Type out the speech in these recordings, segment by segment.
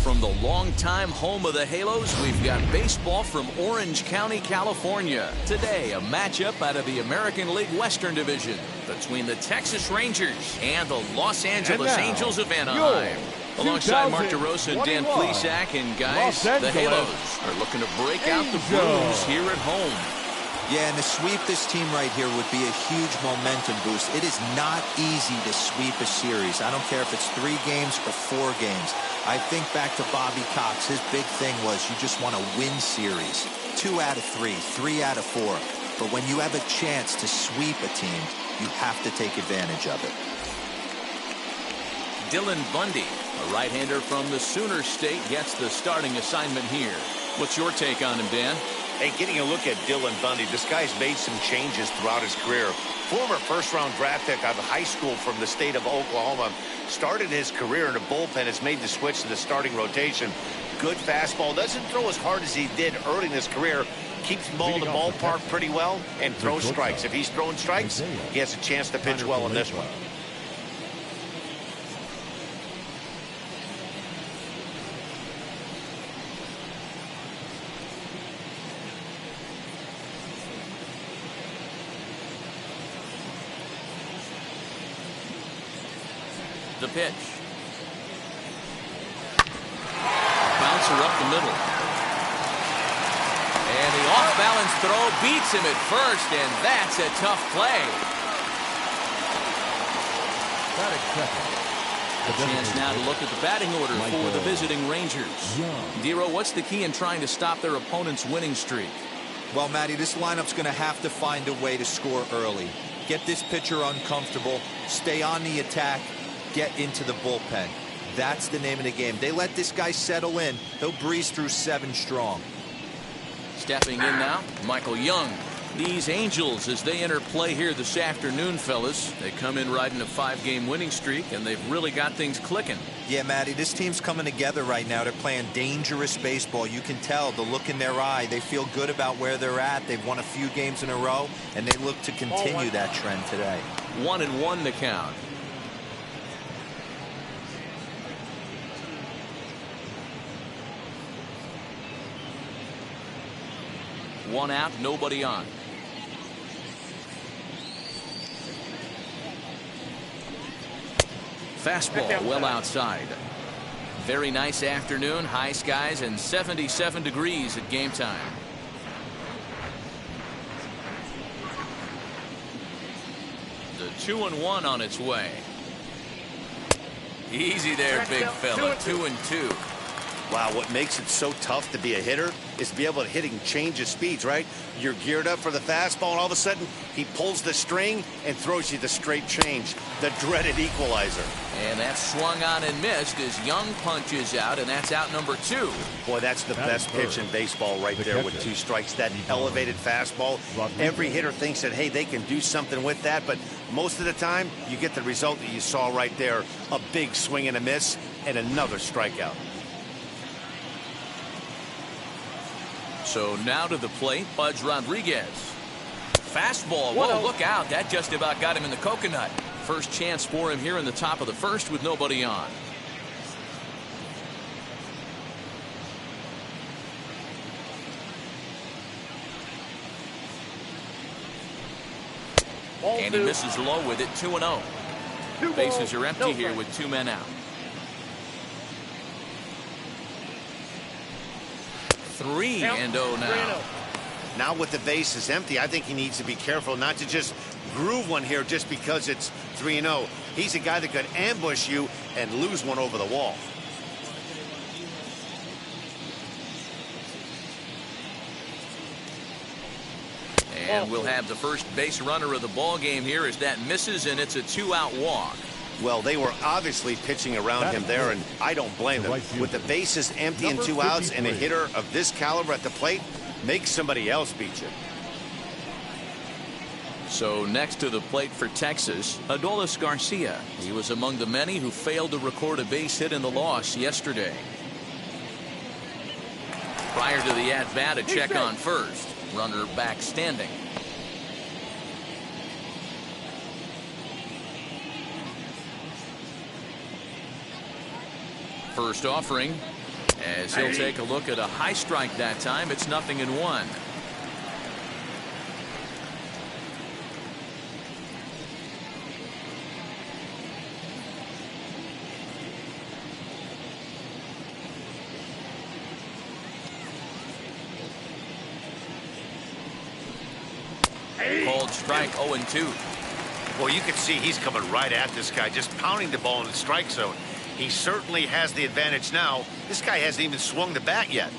From the longtime home of the Halos, we've got baseball from Orange County, California. Today, a matchup out of the American League Western Division between the Texas Rangers and the Los Angeles Angels of Anaheim. Alongside Mark DeRosa and Dan Plesac, and guys, the Halos are looking to break out the Blues here at home. Yeah, and to sweep this team right here would be a huge momentum boost. It is not easy to sweep a series. I don't care if it's 3 games or 4 games. I think back to Bobby Cox. His big thing was you just want to win series. 2 out of 3, 3 out of 4. But when you have a chance to sweep a team, you have to take advantage of it. Dylan Bundy, a right-hander from the Sooner State, gets the starting assignment here. What's your take on him, Dan? Hey, getting a look at Dylan Bundy, this guy's made some changes throughout his career. Former first-round draft pick out of high school from the state of Oklahoma. Started his career in the bullpen, has made the switch to the starting rotation. Good fastball, doesn't throw as hard as he did early in his career. Keeps the ball in the ballpark pretty well and throws strikes. If he's throwing strikes, he has a chance to pitch well in this one. The pitch. Bouncer up the middle. And the off-balance throw beats him at first, and that's a tough play. A chance now to look at the batting order for the visiting Rangers. Dero, what's the key in trying to stop their opponent's winning streak? Well, Matty, this lineup's going to have to find a way to score early. Get this pitcher uncomfortable, stay on the attack, get into the bullpen. That's the name of the game. They let this guy settle in, he'll breeze through 7 strong. Stepping in now, Michael Young. These Angels, as they enter play here this afternoon, fellas, they come in riding a 5-game winning streak, and they've really got things clicking. Yeah, Matty, this team's coming together right now. They're playing dangerous baseball. You can tell the look in their eye. They feel good about where they're at. They've won a few games in a row, and they look to continue that trend today. 1-1 to count. One out, nobody on. Fastball well outside. Very nice afternoon, high skies and 77 degrees at game time. The 2-1 on its way. Easy there, big fella. 2-2. Wow, what makes it so tough to be a hitter is to be able to hitting change of speeds, right? You're geared up for the fastball, and all of a sudden, he pulls the string and throws you the straight change, the dreaded equalizer. And that's swung on and missed as Young punches out, and that's out number 2. Boy, that's the best pitch in baseball right there with 2 strikes. That elevated fastball. Every hitter thinks that, hey, they can do something with that, but most of the time, you get the result that you saw right there, a big swing and a miss, and another strikeout. So now to the plate, Pudge Rodriguez. Fastball. Whoa, look out. That just about got him in the coconut. First chance for him here in the top of the first with nobody on. And he misses low with it. 2-0. Bases are empty here with 2 men out. 3-0 now. Now with the bases empty, I think he needs to be careful not to just groove one here just because it's 3-0. He's a guy that could ambush you and lose one over the wall. And we'll have the first base runner of the ball game here as that misses, and it's a 2-out walk. Well, they were obviously pitching around him there, and I don't blame them. With the bases empty and 2 outs and a hitter of this caliber at the plate, make somebody else beat you. So next to the plate for Texas, Adolis Garcia. He was among the many who failed to record a base hit in the loss yesterday. Prior to the at-bat, a check on first. Runner back standing. First offering, As he'll take a look at a high strike that time. It's 0-1. Cold strike, 0-2. Well, you can see he's coming right at this guy, just pounding the ball in the strike zone. He certainly has the advantage now. This guy hasn't even swung the bat yet.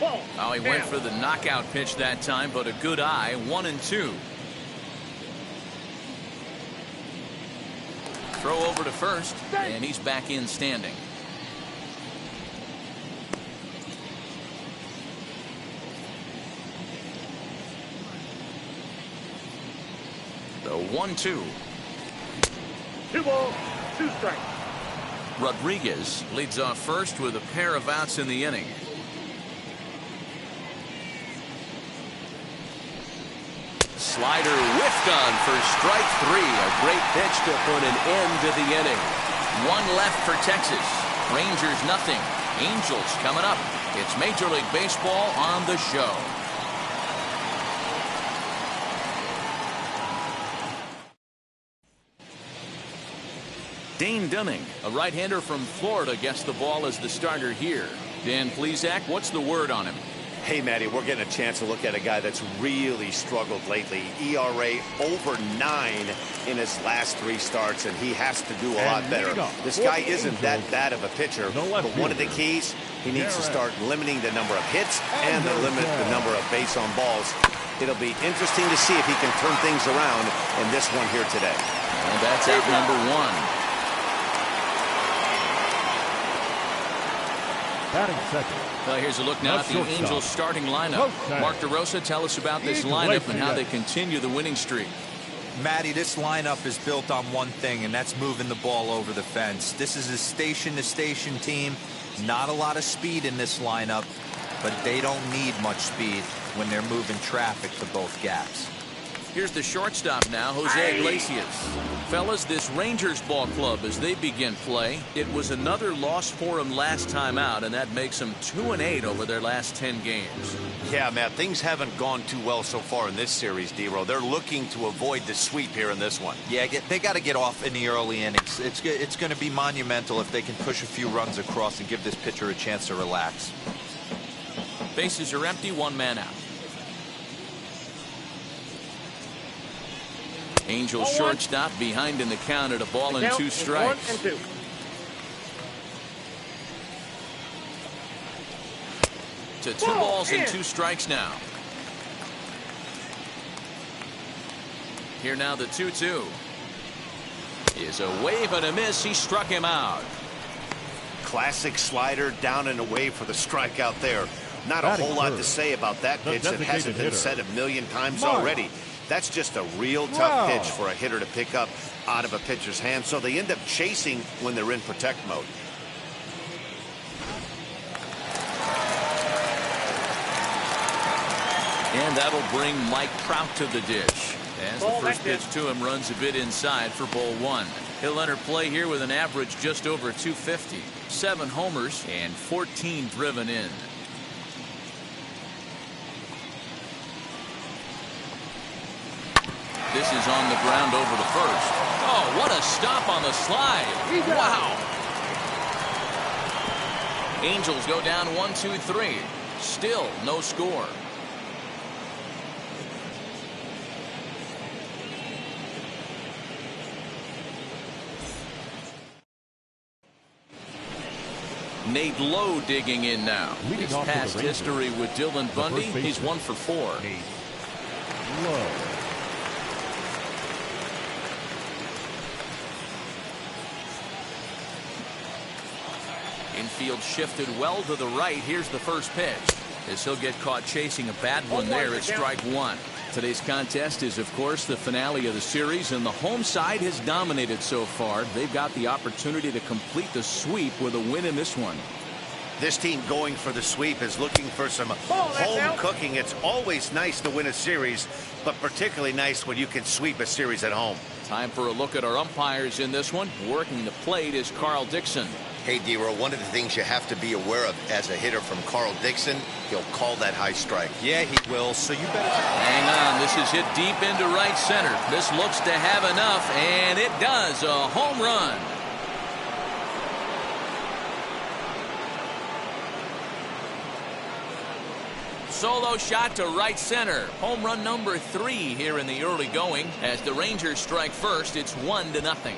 Oh, he went for the knockout pitch that time, but a good eye. 1-2. Throw over to first, and he's back in standing. The 1-2. 2 balls, 2 strikes. Rodriguez leads off first with a pair of outs in the inning. Slider whiffed on for strike 3. A great pitch to put an end to the inning. 1 left for Texas. Rangers 0. Angels coming up. It's Major League Baseball on the show. Dane Dunning, a right-hander from Florida, gets the ball as the starter here. Dan Plesac, what's the word on him? Hey, Matty, we're getting a chance to look at a guy that's really struggled lately. ERA over 9 in his last 3 starts, and he has to do a lot better. This guy isn't that bad of a pitcher, but one of the keys, he needs to start limiting the number of hits and to limit the number of base on balls. It'll be interesting to see if he can turn things around in this one here today. And that's out number 1. Batting second. Well, here's a look now at the Angels starting lineup. Mark DeRosa, tell us about this lineup and how they continue the winning streak. Matty, this lineup is built on one thing, and that's moving the ball over the fence. This is a station-to-station team. Not a lot of speed in this lineup, but they don't need much speed when they're moving traffic to both gaps. Here's the shortstop now, Jose Iglesias. Fellas, this Rangers ball club, as they begin play, it was another loss for them last time out, and that makes them 2-8 over their last 10 games. Yeah, Matt, things haven't gone too well so far in this series, D-Row. They're looking to avoid the sweep here in this one. Yeah, they got to get off in the early innings. It's going to be monumental if they can push a few runs across and give this pitcher a chance to relax. Bases are empty, 1 man out. Angels shortstop behind in the count at a ball and 2 strikes. 1 and 2. To 2 balls and 2 strikes now. Here now the 2-2. Is a wave and a miss. He struck him out. Classic slider down and away for the strikeout there. Not a whole lot to say about that pitch. It hasn't been said a million times already. That's just a real tough pitch for a hitter to pick up out of a pitcher's hand, so they end up chasing when they're in protect mode. And that'll bring Mike Trout to the dish. As the first pitch to him runs a bit inside for ball 1. He'll enter play here with an average just over 250. 7 homers and 14 driven in. This is on the ground over to first. Oh, what a stop on the slide. Wow. Angels go down 1-2-3. Still no score. Nate Lowe digging in now. His past history with Dylan Bundy, he's 1 for 4. Lowe. Infield shifted well to the right. Here's the first pitch. As he'll get caught chasing a bad one there at strike 1. Today's contest is, of course, the finale of the series, and the home side has dominated so far. They've got the opportunity to complete the sweep with a win in this one. This team going for the sweep is looking for some home cooking. It's always nice to win a series, but particularly nice when you can sweep a series at home. Time for a look at our umpires in this one. Working the plate is Carl Dixon. Hey, D-Row, one of the things you have to be aware of as a hitter from Carl Dixon, he'll call that high strike. Yeah, he will, so you better... Hang on, this is hit deep into right center. This looks to have enough, and it does. A home run. Solo shot to right center. Home run number 3 here in the early going. As the Rangers strike first, it's 1-0.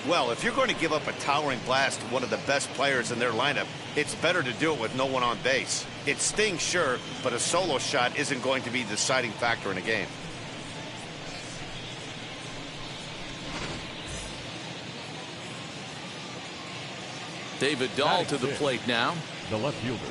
Well, if you're going to give up a towering blast to one of the best players in their lineup, it's better to do it with no one on base. It stings, sure, but a solo shot isn't going to be the deciding factor in a game. David Dahl to the plate now. The left fielder.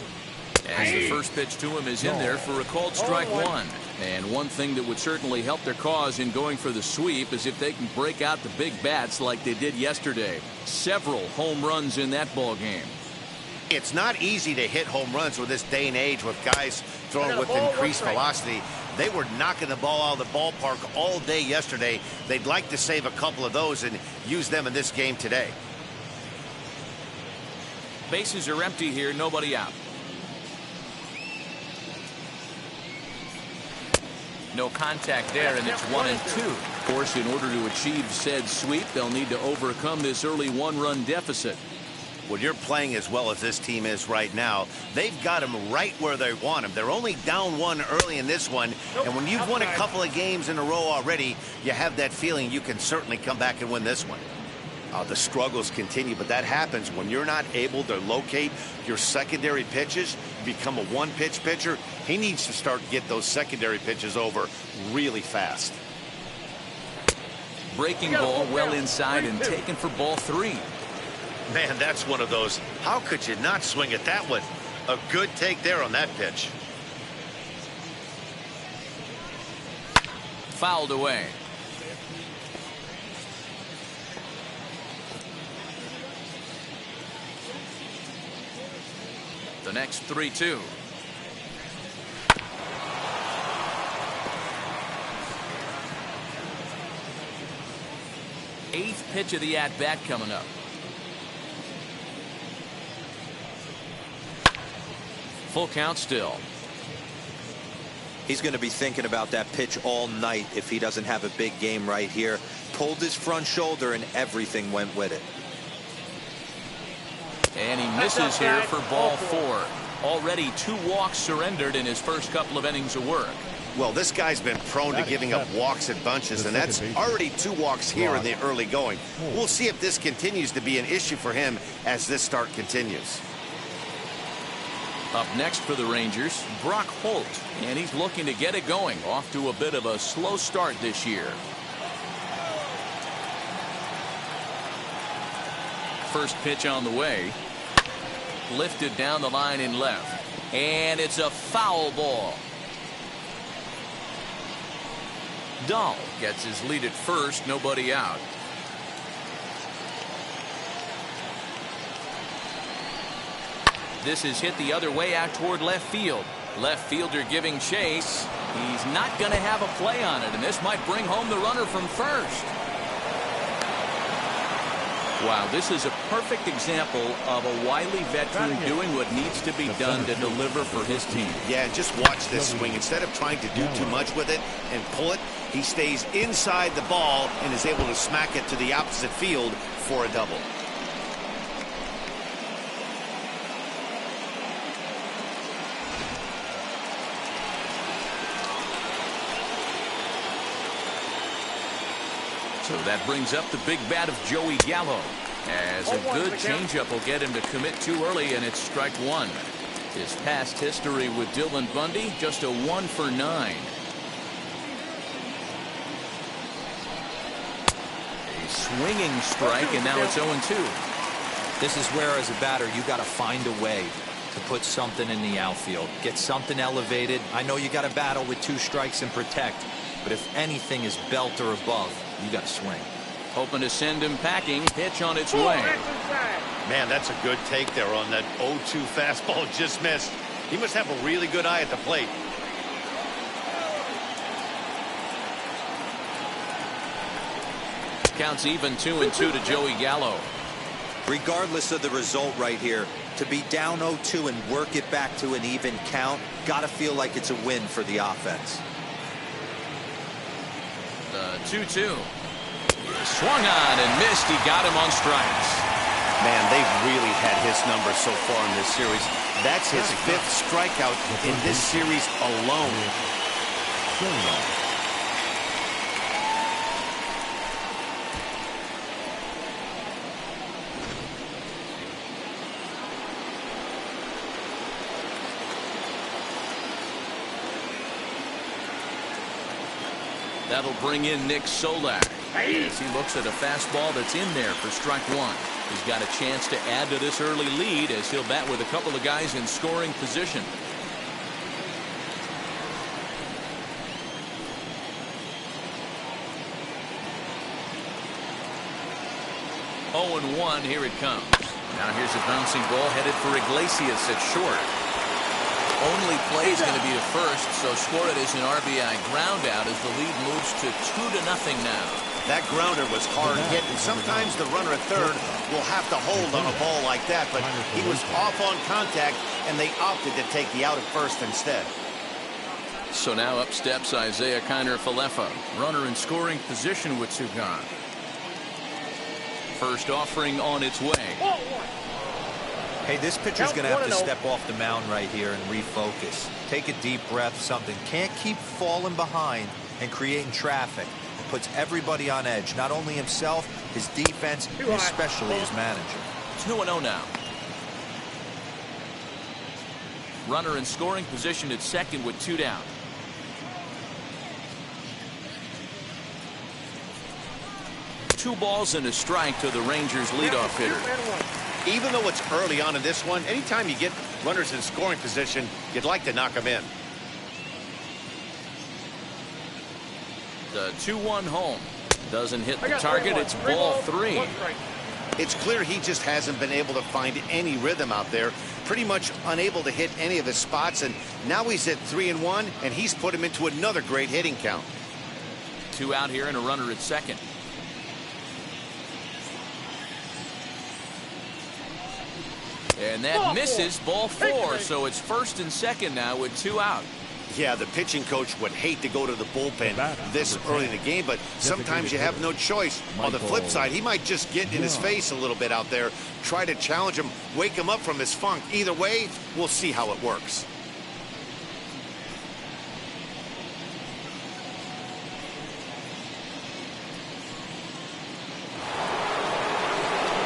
As the first pitch to him is in there for a called strike 1. And one thing that would certainly help their cause in going for the sweep is if they can break out the big bats like they did yesterday. Several home runs in that ball game. It's not easy to hit home runs with this day and age with guys throwing with increased velocity. They were knocking the ball out of the ballpark all day yesterday. They'd like to save a couple of those and use them in this game today. Bases are empty here, nobody out. No contact there, and it's 1-2. Of course, in order to achieve said sweep, they'll need to overcome this early 1-run deficit. When you're playing as well as this team is right now, they've got them right where they want them. They're only down 1 early in this one, and when you've won a couple of games in a row already, you have that feeling you can certainly come back and win this one. The struggles continue, but that happens when you're not able to locate your secondary pitches. You become a one-pitch pitcher. He needs to start to get those secondary pitches over really fast. Breaking ball well inside and taken for ball 3. Man, that's one of those. How could you not swing at that one? A good take there on that pitch. Fouled away. The next 3-2. Eighth pitch of the at-bat coming up. Full count still. He's going to be thinking about that pitch all night if he doesn't have a big game right here. Pulled his front shoulder and everything went with it. And he misses here for ball 4. Already 2 walks surrendered in his first couple of innings of work. Well, this guy's been prone to giving up walks at bunches, and that's already 2 walks here in the early going. We'll see if this continues to be an issue for him as this start continues. Up next for the Rangers, Brock Holt, and he's looking to get it going. Off to a bit of a slow start this year. First pitch on the way. Lifted down the line in left. And it's a foul ball. Dahl gets his lead at first, nobody out. This is hit the other way out toward left field. Left fielder giving chase. He's not going to have a play on it, and this might bring home the runner from first. Wow, this is a perfect example of a wily veteran doing what needs to be done to deliver for his team. Yeah, just watch this swing. Instead of trying to do too much with it and pull it, he stays inside the ball and is able to smack it to the opposite field for a double. So that brings up the big bat of Joey Gallo. As a good changeup will get him to commit too early, and it's strike 1. His past history with Dylan Bundy, just a 1 for 9. A swinging strike, and now it's 0-2. This is where, as a batter, you got to find a way to put something in the outfield. Get something elevated. I know you got to battle with 2 strikes and protect, but if anything is belt or above, you got to swing. Hoping to send him packing. Pitch on its way. Man, that's a good take there on that 0-2 fastball just missed. He must have a really good eye at the plate. Counts even 2-2 to Joey Gallo. Regardless of the result right here, to be down 0-2 and work it back to an even count, gotta feel like it's a win for the offense. The 2-2. Swung on and missed. He got him on strikes. Man, they've really had his number so far in this series. That's his 5th strikeout in this series alone. That'll bring in Nick Solak as he looks at a fastball that's in there for strike one. He's got a chance to add to this early lead as he'll bat with a couple of guys in scoring position. Oh, and 1, here it comes. Now here's a bouncing ball headed for Iglesias at short. Only play is going to be to first, so score it as an RBI ground out as the lead moves to 2-0 now. That grounder was hard hit, and sometimes the runner at third will have to hold on a ball like that, but he was off on contact, and they opted to take the out at first instead. So now up steps Isaiah Kiner-Falefa, runner in scoring position with 2 gone. First offering on its way. Hey, this pitcher's going to have to step off the mound right here and refocus. Take a deep breath, something. Can't keep falling behind and creating traffic. It puts everybody on edge, not only himself, his defense, and especially his manager. 2-0 now. Runner in scoring position at second with 2 down. Two balls and a strike to the Rangers leadoff hitter. Even though it's early on in this one, anytime you get runners in scoring position, you'd like to knock them in. The 2-1 home. Doesn't hit the target. It's ball 3. It's clear he just hasn't been able to find any rhythm out there. Pretty much unable to hit any of his spots, and now he's at 3-1, and he's put him into another great hitting count. 2 out here and a runner at second. And that misses, ball 4, so it's first and second now with 2 out. Yeah, the pitching coach would hate to go to the bullpen this early in the game, but sometimes you have no choice. On the flip side, he might just get in his face a little bit out there, try to challenge him, wake him up from his funk. Either way, we'll see how it works.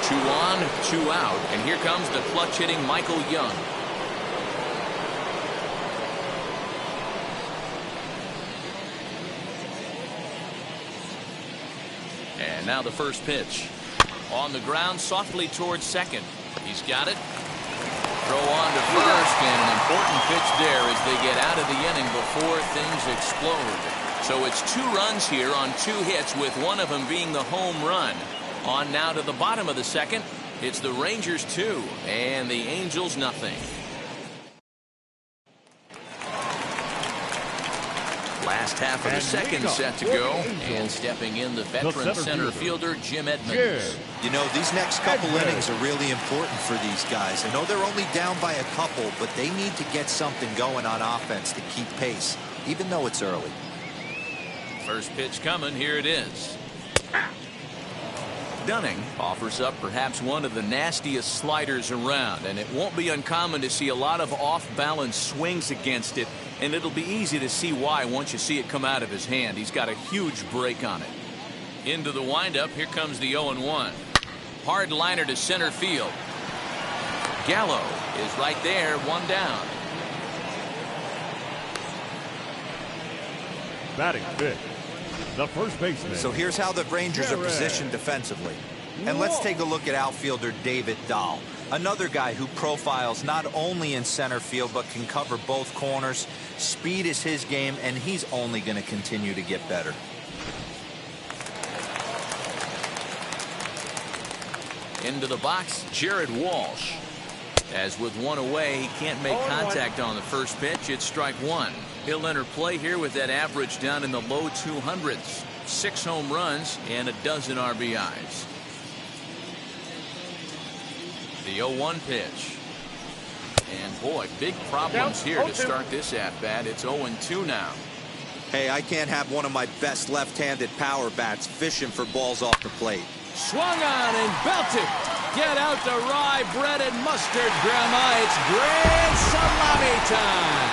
Two on, 2 out, and here comes the clutch hitting Michael Young. And now the first pitch. On the ground, softly towards second. He's got it. Throw on to first, and an important pitch there as they get out of the inning before things explode. So it's 2 runs here on 2 hits, with one of them being the home run. On now to the bottom of the second. It's the Rangers 2 and the Angels nothing. Last half of the second set to go, and stepping in the veteran center fielder Jim Edmonds. You know, these next couple innings are really important for these guys. I know they're only down by a couple, but they need to get something going on offense to keep pace, even though it's early. First pitch coming. Here it is. Dunning offers up perhaps one of the nastiest sliders around, and it won't be uncommon to see a lot of off-balance swings against it, and it'll be easy to see why once you see it come out of his hand. He's got a huge break on it. Into the windup, here comes the 0-1. Hard liner to center field. Gallo is right there, 1 down. Batting fifth, the first baseman. So here's how the Rangers are positioned defensively. And let's take a look at outfielder David Dahl. Another guy who profiles not only in center field but can cover both corners. Speed is his game, and he's only going to continue to get better. Into the box, Jared Walsh. As with 1 away, he can't make contact on the first pitch. It's strike 1. He'll enter play here with that average down in the low 200s. 6 home runs and a dozen RBIs. The 0-1 pitch. And boy, big problems here to start this at-bat. It's 0-2 now. Hey, I can't have one of my best left-handed power bats fishing for balls off the plate. Swung on and belted. Get out the rye bread and mustard, Grandma. It's grand salami time.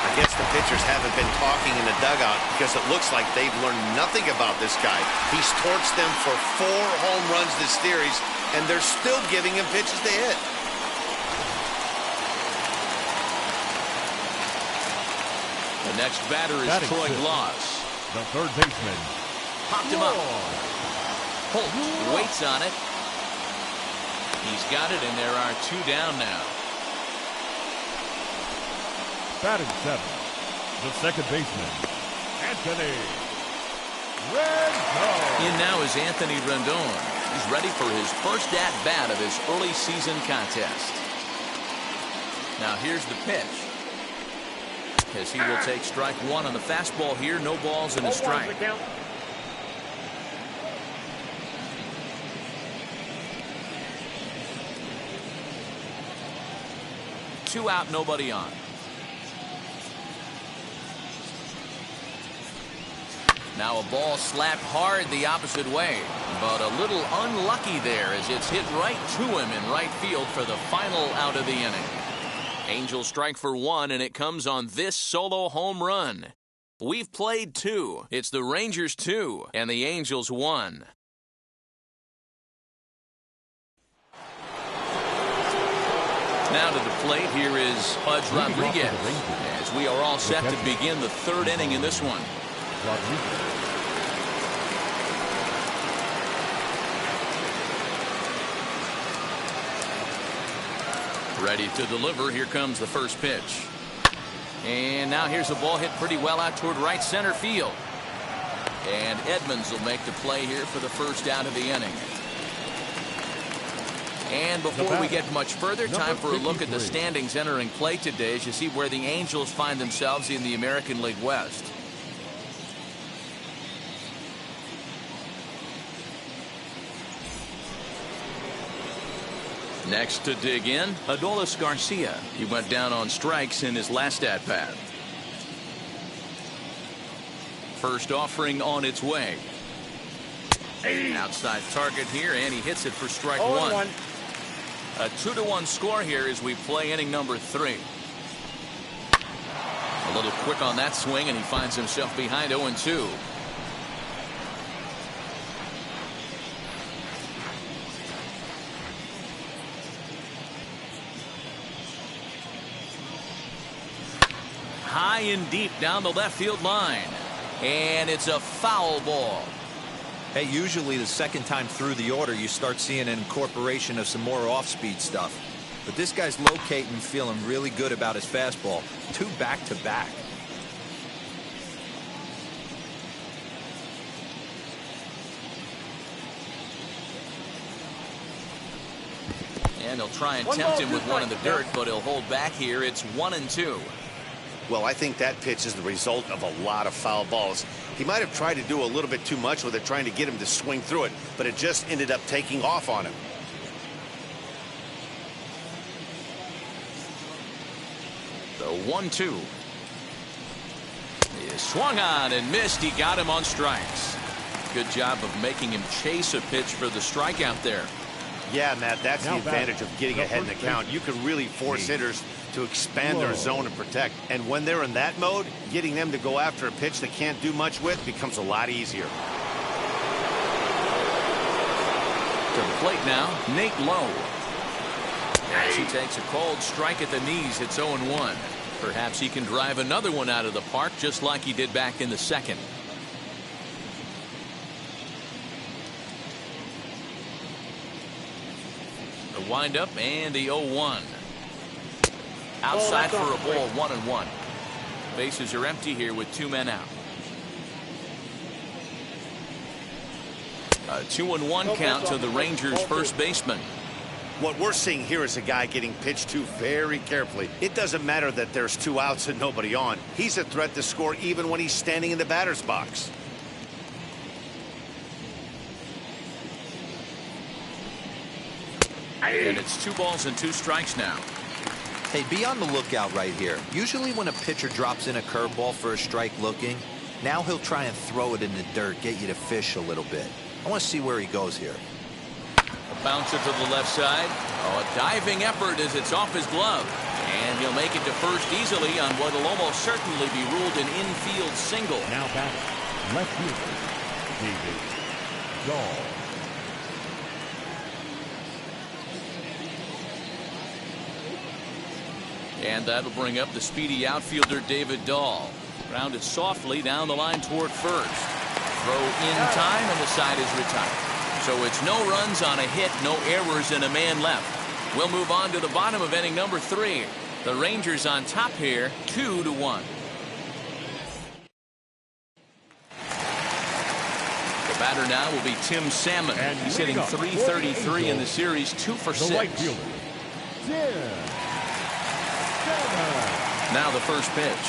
I guess the pitchers haven't been talking in the dugout because it looks like they've learned nothing about this guy. He's torched them for 4 home runs this series, and they're still giving him pitches to hit. The next batter is Troy Gloss. The third baseman. Popped him up. Holt waits on it. He's got it, and there are 2 down now. Batting 7. The second baseman, Anthony Rendon. In now is Anthony Rendon. He's ready for his first at-bat of his early season contest. Now here's the pitch. As he will take strike 1 on the fastball here. No balls and a strike. 2 out, nobody on. Now a ball slapped hard the opposite way, but a little unlucky there as it's hit right to him in right field for the final out of the inning. Angels strike for 1, and it comes on this solo home run. We've played 2. It's the Rangers 2 and the Angels 1. Now to the plate, here is Pudge Rodriguez, as we are all set to begin the 3rd inning in this one. Ready to deliver. Here comes the first pitch. And now here's a ball hit pretty well out toward right center field. And Edmonds will make the play here for the first out of the inning. And before we get much further, time for a look at the standings entering play today as you see where the Angels find themselves in the American League West. Next to dig in, Adolis Garcia. He went down on strikes in his last at-bat. First offering on its way. Outside target here, and he hits it for strike 1. A 2-1 score here as we play inning number 3. A little quick on that swing, and he finds himself behind 0-2. High and deep down the left field line. And it's a foul ball. Hey, usually the second time through the order, you start seeing an incorporation of some more off-speed stuff. But this guy's locating, feeling really good about his fastball. 2 back-to-back. And they'll try and tempt him with one in the dirt, but he'll hold back here. It's 1-2. Well, I think that pitch is the result of a lot of foul balls. He might have tried to do a little bit too much with it, trying to get him to swing through it, but it just ended up taking off on him. The 1-2. He is swung on and missed. He got him on strikes. Good job of making him chase a pitch for the strikeout there. Yeah, Matt, that's the advantage of getting ahead in the count. You can really force hitters to expand their zone and protect. And when they're in that mode, getting them to go after a pitch they can't do much with becomes a lot easier. To the plate now, Nate Lowe. As he takes a cold strike at the knees, it's 0-1. Perhaps he can drive another one out of the park just like he did back in the second. The windup and the 0-1. Outside for a ball, 1-1. Bases are empty here with 2 men out. A 2-1 count to the Rangers' first baseman. What we're seeing here is a guy getting pitched to very carefully. It doesn't matter that there's 2 outs and nobody on. He's a threat to score even when he's standing in the batter's box. And it's 2 balls and 2 strikes now. Hey, be on the lookout right here. Usually when a pitcher drops in a curveball for a strike looking, now he'll try and throw it in the dirt, get you to fish a little bit. I want to see where he goes here. A bouncer to the left side. Oh, a diving effort as it's off his glove. And he'll make it to first easily on what will almost certainly be ruled an infield single. Now batting, left fielder, David Dahl. And that'll bring up the speedy outfielder David Dahl. Grounded softly down the line toward first. Throw in time and the side is retired. So it's no runs on a hit, no errors, and a man left. We'll move on to the bottom of inning number 3. The Rangers on top here, 2-1. The batter now will be Tim Salmon. And he's hitting .333 in the series, 2 for 6. The right fielder, Tim Salmon. Now the first pitch.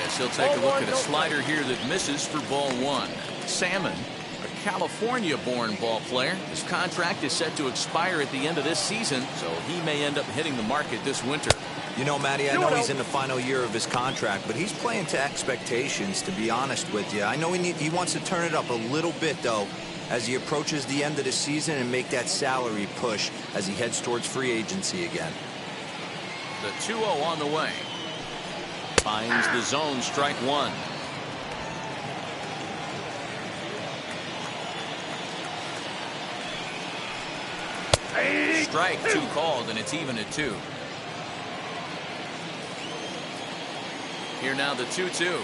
As he'll take a look at a slider here that misses for ball 1. Salmon, a California-born ball player. His contract is set to expire at the end of this season, so he may end up hitting the market this winter. You know, Matty, I know he's in the final year of his contract, but he's playing to expectations, to be honest with you. I know he wants to turn it up a little bit, though, as he approaches the end of the season and make that salary push as he heads towards free agency again. The 2-0 on the way. Finds the zone, strike 1. Strike 2 called, and it's even at 2. Here now the 2-2.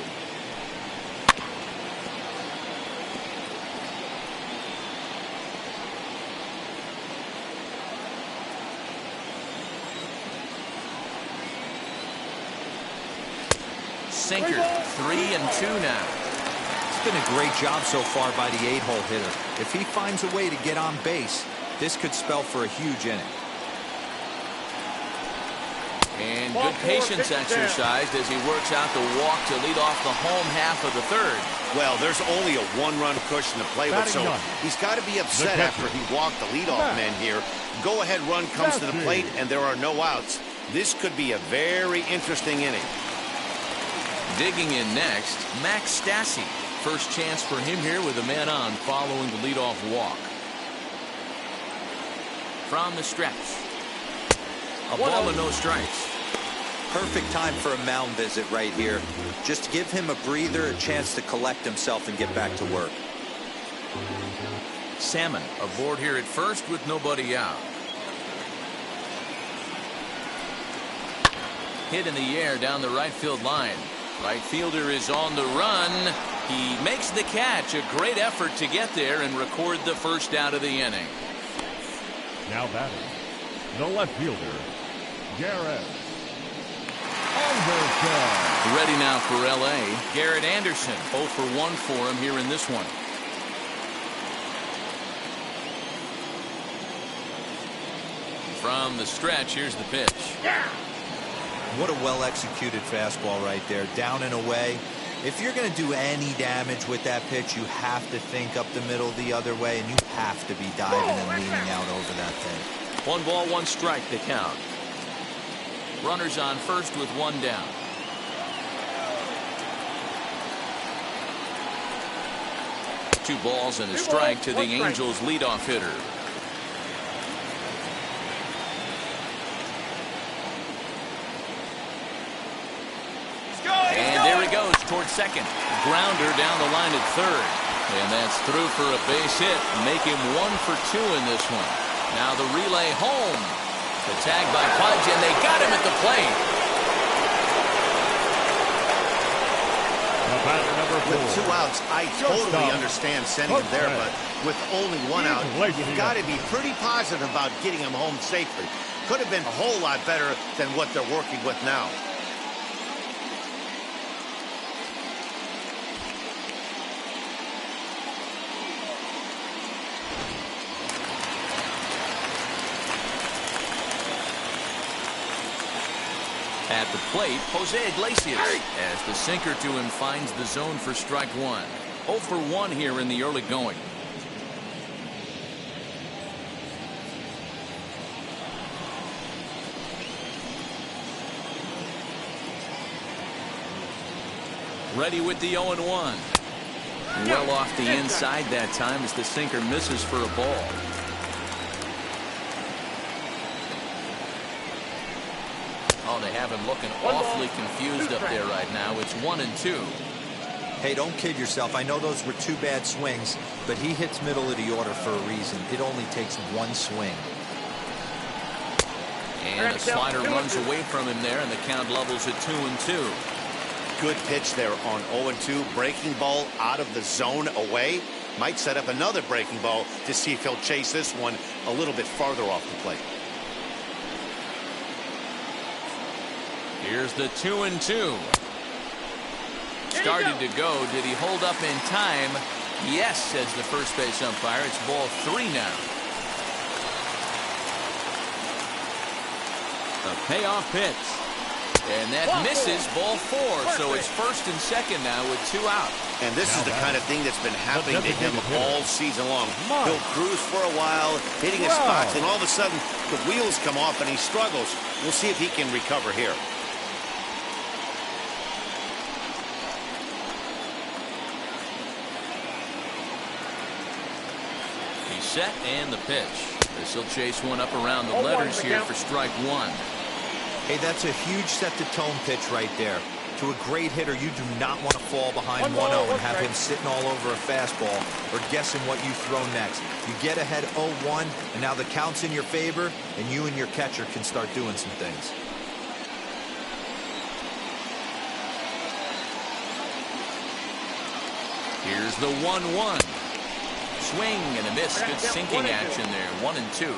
Sinker, 3-2 now. It's been a great job so far by the 8-hole hitter. If he finds a way to get on base, this could spell for a huge inning. And good patience exercised as he works out the walk to lead off the home half of the 3rd. Well, there's only a 1-run cushion to play with, so he's got to be upset after he walked the leadoff man here. Go-ahead run comes to the plate, and there are no outs. This could be a very interesting inning. Digging in next, Max Stassi. First chance for him here with a man on following the leadoff walk. From the stretch. A ball and no strikes. Perfect time for a mound visit right here. Just give him a breather, a chance to collect himself and get back to work. Salmon aboard here at first with nobody out. Hit in the air down the right field line. Right fielder is on the run. He makes the catch. A great effort to get there and record the first out of the inning. Now batting, the left fielder, Garrett Anderson. Ready now for L.A. Garrett Anderson, 0 for 1 for him here in this one. From the stretch, here's the pitch. What a well-executed fastball right there, down and away. If you're going to do any damage with that pitch, you have to think up the middle the other way, and you have to be diving and leaning out over that thing. 1 ball, 1 strike to count. Runners on first with 1 down. Two balls and a strike to the Angels leadoff hitter. And there he goes towards second. Grounder down the line at third. And that's through for a base hit. Make him 1 for 2 in this one. Now the relay home. The tag by Pudge, and they got him at the plate. With 2 outs, I totally understand sending him there, but with only 1 out, you've got to be pretty positive about getting him home safely. Could have been a whole lot better than what they're working with now. At the plate, Jose Iglesias, as the sinker to him finds the zone for strike 1. 0 for 1 here in the early going. Ready with the 0-1. Well off the inside that time as the sinker misses for a ball. Oh, they have him looking awfully confused up there right now. It's 1-2. Hey, don't kid yourself. I know those were two bad swings, but he hits middle of the order for a reason. It only takes one swing. And a slider runs away from him there, and the count levels at 2-2. Good pitch there on 0-2. Breaking ball out of the zone away. Might set up another breaking ball to see if he'll chase this one a little bit farther off the plate. Here's the 2-2. Started to go. Did he hold up in time? Yes, says the first base umpire. It's ball 3 now. A payoff pitch. And that misses ball 4. So it's first and second now with 2 out. And this is the kind of thing that's been happening to him all season long. He'll cruise for a while, hitting his spots, and all of a sudden the wheels come off and he struggles. We'll see if he can recover here. He's set and the pitch. This will chase one up around the letters here for strike 1. Hey, that's a huge set-the-tone pitch right there. To a great hitter, you do not want to fall behind 1-0 and have him sitting all over a fastball or guessing what you throw next. You get ahead 0-1, and now the count's in your favor, and you and your catcher can start doing some things. Here's the 1-1. Swing and a miss. Good sinking action there. 1-2.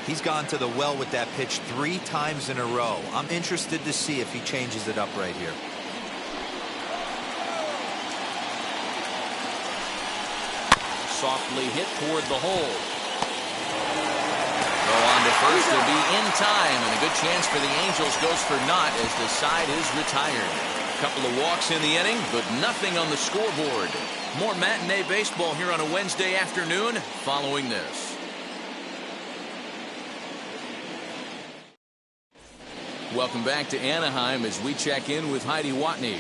He's gone to the well with that pitch 3 times in a row. I'm interested to see if he changes it up right here. Softly hit toward the hole. Go on to first to be in time, and a good chance for the Angels goes for naught as the side is retired. A couple of walks in the inning, but nothing on the scoreboard. More matinee baseball here on a Wednesday afternoon following this. Welcome back to Anaheim as we check in with Heidi Watney.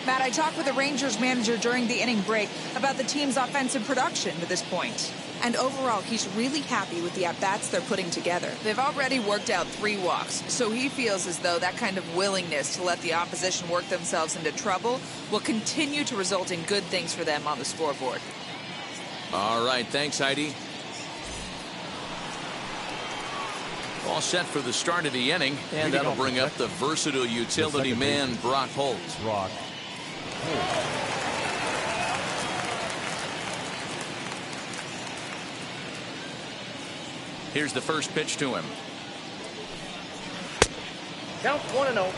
Matt, I talked with the Rangers manager during the inning break about the team's offensive production to this point. And overall, he's really happy with the at-bats they're putting together. They've already worked out 3 walks, so he feels as though that kind of willingness to let the opposition work themselves into trouble will continue to result in good things for them on the scoreboard. All right, thanks, Heidi. All set for the start of the inning, and that'll bring up the versatile utility man, Brock Holt. Here's the first pitch to him. Count 1-0.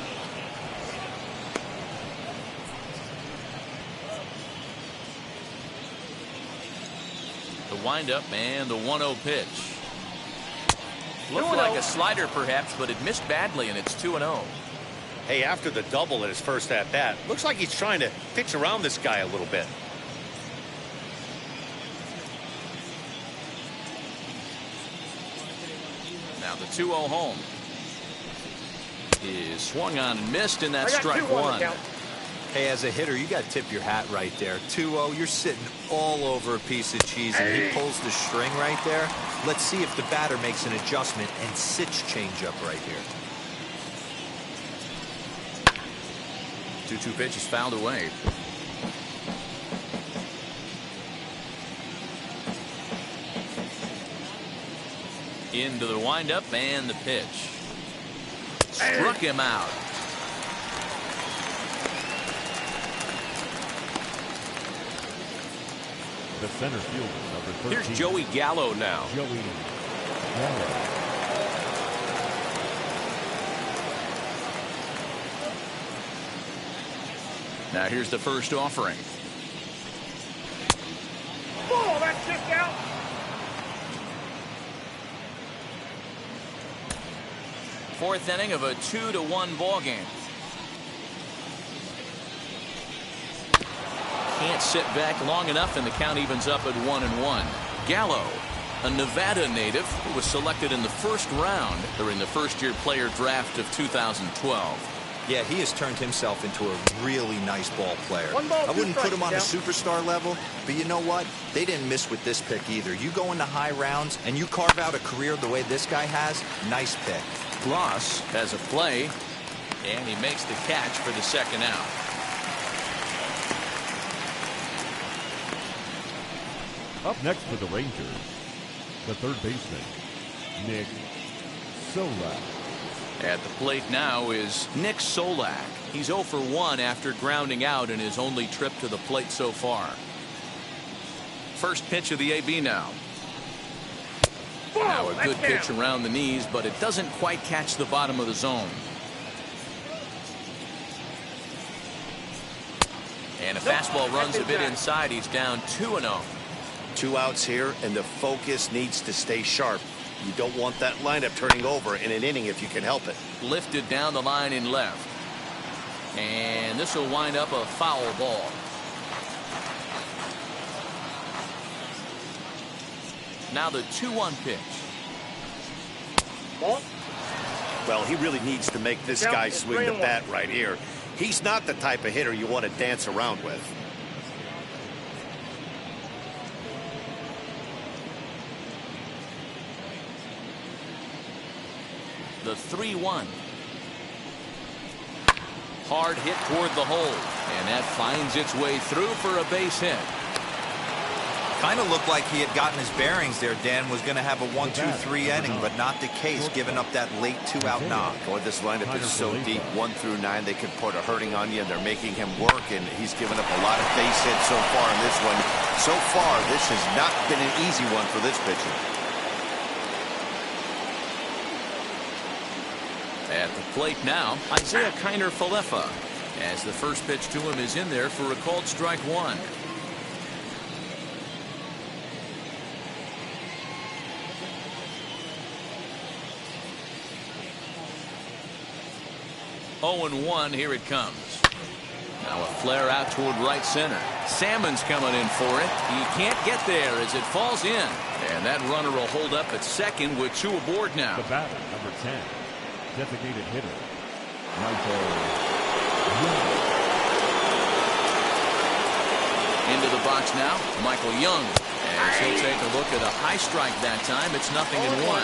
The windup and the 1-0 pitch. Looked like a slider perhaps, but it missed badly, and it's 2-0. Hey, after the double at his first at-bat, looks like he's trying to pitch around this guy a little bit. Now the 2-0 home. Is swung on and missed, and that's strike 1. Hey, as a hitter, you got to tip your hat right there. 2-0, you're sitting all over a piece of cheese, and he pulls the string right there. Let's see if the batter makes an adjustment and sits changeup right here. 2-2 pitch is fouled away. Into the windup and the pitch. Struck him out. The center fielder, number 13. Here's Joey Gallo now. Joey Gallo. Now here's the first offering. Oh, that's just out. Fourth inning of a 2-1 ball game. Can't sit back long enough, and the count evens up at 1-1. Gallo, a Nevada native who was selected in the first round during the first-year player draft of 2012. Yeah, he has turned himself into a really nice ball player. One ball, I wouldn't put him on the count. superstar level, but you know what? They didn't miss with this pick either. You go into high rounds and you carve out a career the way this guy has, nice pick. Ross has a play, and he makes the catch for the second out. Up next for the Rangers, the third baseman, Nick Solak. At the plate now is Nick Solak. He's 0 for 1 after grounding out in his only trip to the plate so far. First pitch of the AB now. Now a good pitch around the knees, but it doesn't quite catch the bottom of the zone. And a fastball runs a bit inside. He's down 2-0. 2 outs here, and the focus needs to stay sharp. You don't want that lineup turning over in an inning if you can help it. Lifted down the line in left. And this will wind up a foul ball. Now the 2-1 pitch. Ball. Well, he really needs to make this guy swing the bat right here. He's not the type of hitter you want to dance around with. The 3-1. Hard hit toward the hole, and that finds its way through for a base hit. Kind of looked like he had gotten his bearings there. Dan was going to have a 1-2-3 inning, but not the case, giving up that late 2-out knock. Boy, this lineup is so deep. 1 through 9, they could put a hurting on you, and they're making him work, and he's given up a lot of base hits so far in this one. So far, this has not been an easy one for this pitcher. At the plate now, Isaiah Kiner-Falefa, as the first pitch to him is in there for a called strike 1. Oh, 0-1, here it comes. Now a flare out toward right center. Salmon's coming in for it. He can't get there as it falls in. And that runner will hold up at second with 2 aboard now. The batter, number 10, designated hitter, Michael Young. Into the box now, Michael Young. As he'll take a look at a high strike that time. It's 0-1.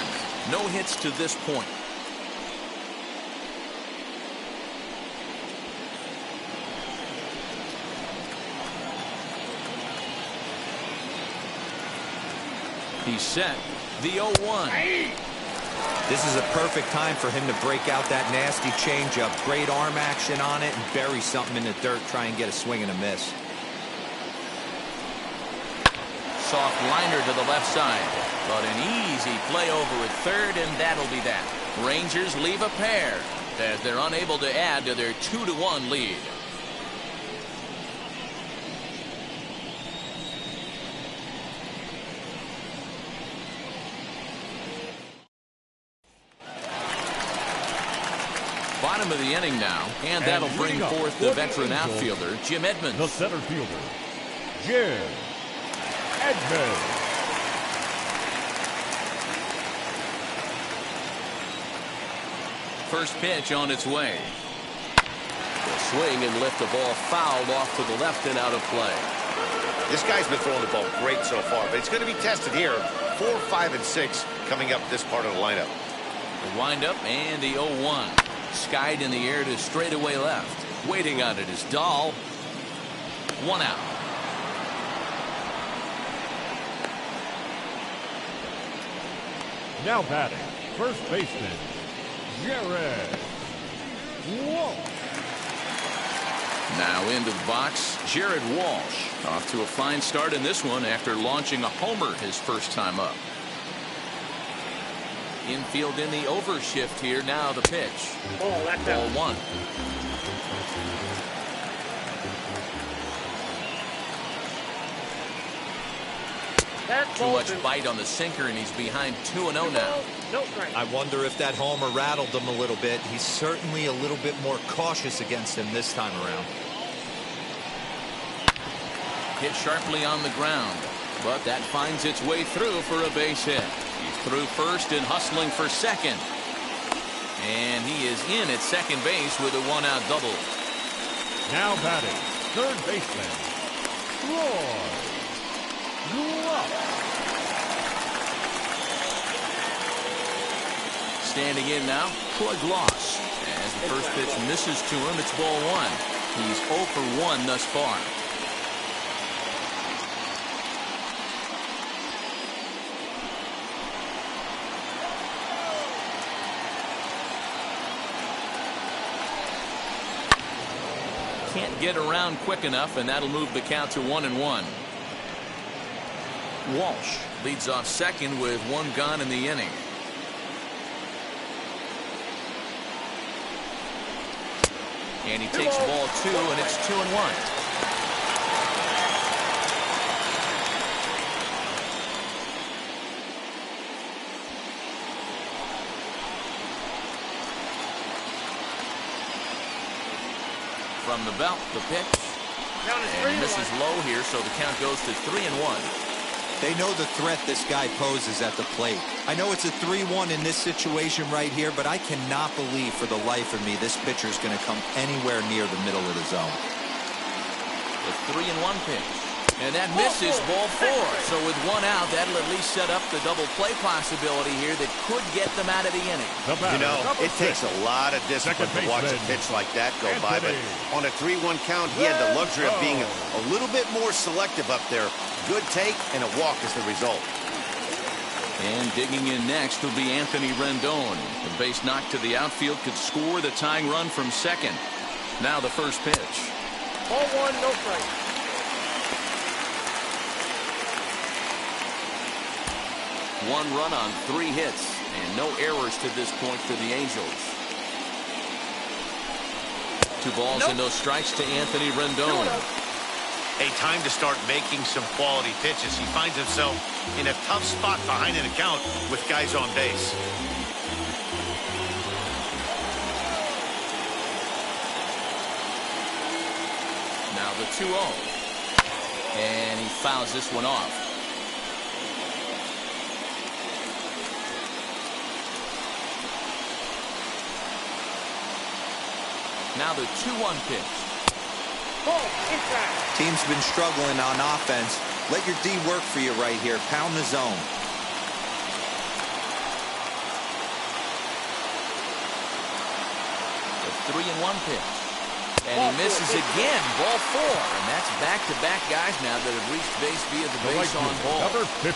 No hits to this point. He's set. The 0-1. This is a perfect time for him to break out that nasty changeup. Great arm action on it and bury something in the dirt. Try and get a swing and a miss. Soft liner to the left side. But an easy play over at third, and that'll be that. Rangers leave a pair as they're unable to add to their 2-1 lead. Bottom of the inning now, and that'll bring forth the veteran outfielder, Jim Edmonds. The center fielder, Jim Edmonds. First pitch on its way. The swing and lift the ball fouled off to the left and out of play. This guy's been throwing the ball great so far, but it's going to be tested here. 4, 5, and 6 coming up this part of the lineup. The windup and the 0-1. Skied in the air to straightaway left. Waiting on it is Dahl. 1 out. Now batting, first baseman, Jared Walsh. Now into the box, Jared Walsh. Off to a fine start in this one after launching a homer his first time up. Infield in the overshift here. Now the pitch. Ball 1. Too much bite on the sinker, and he's behind 2-0 now. I wonder if that homer rattled him a little bit. He's certainly a little bit more cautious against him this time around. Hit sharply on the ground, but that finds its way through for a base hit. He's through first and hustling for second. And he is in at second base with a one-out double. Now batting, third baseman, Roy. Standing in now, Troy Gloss. As the first pitch misses to him, it's ball one. He's 0 for 1 thus far. Can't get around quick enough, and that'll move the count to 1-1. Walsh leads off second with one gone in the inning. And he takes ball 2, and it's 2-1. From the belt, the pitch. And misses low here, so the count goes to 3-1. They know the threat this guy poses at the plate. I know it's a 3-1 in this situation right here, but I cannot believe for the life of me this pitcher is going to come anywhere near the middle of the zone. The 3-1 pitch. And that misses ball 4. So with one out, that'll at least set up the double play possibility here that could get them out of the inning. You know, it takes a lot of discipline to watch a pitch like that go by, but on a 3-1 count, he had the luxury of being a little bit more selective up there. Good take, and a walk is the result. And digging in next will be Anthony Rendon. The base knock to the outfield could score the tying run from second. Now the first pitch. Ball 1, no strike. One run on 3 hits, and no errors to this point for the Angels. 2 balls and no strikes to Anthony Rendon. A time to start making some quality pitches. He finds himself in a tough spot behind an account with guys on base. Now the 2-0. And he fouls this one off. Now the 2-1 pitch. Team's been struggling on offense. Let your D work for you right here. Pound the zone. The 3-1 pitch. And he misses again. Ball 4. And that's back-to-back guys now that have reached base via the base on ball.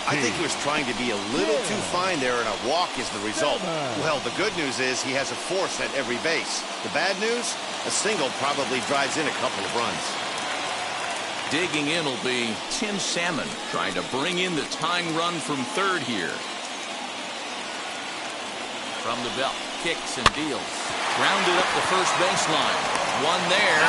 I think he was trying to be a little too fine there, and a walk is the result. Well, the good news is he has a force at every base. The bad news? A single probably drives in a couple of runs. Digging in will be Tim Salmon, trying to bring in the tying run from third here. From the belt, kicks and deals. Grounded up the first baseline. One there.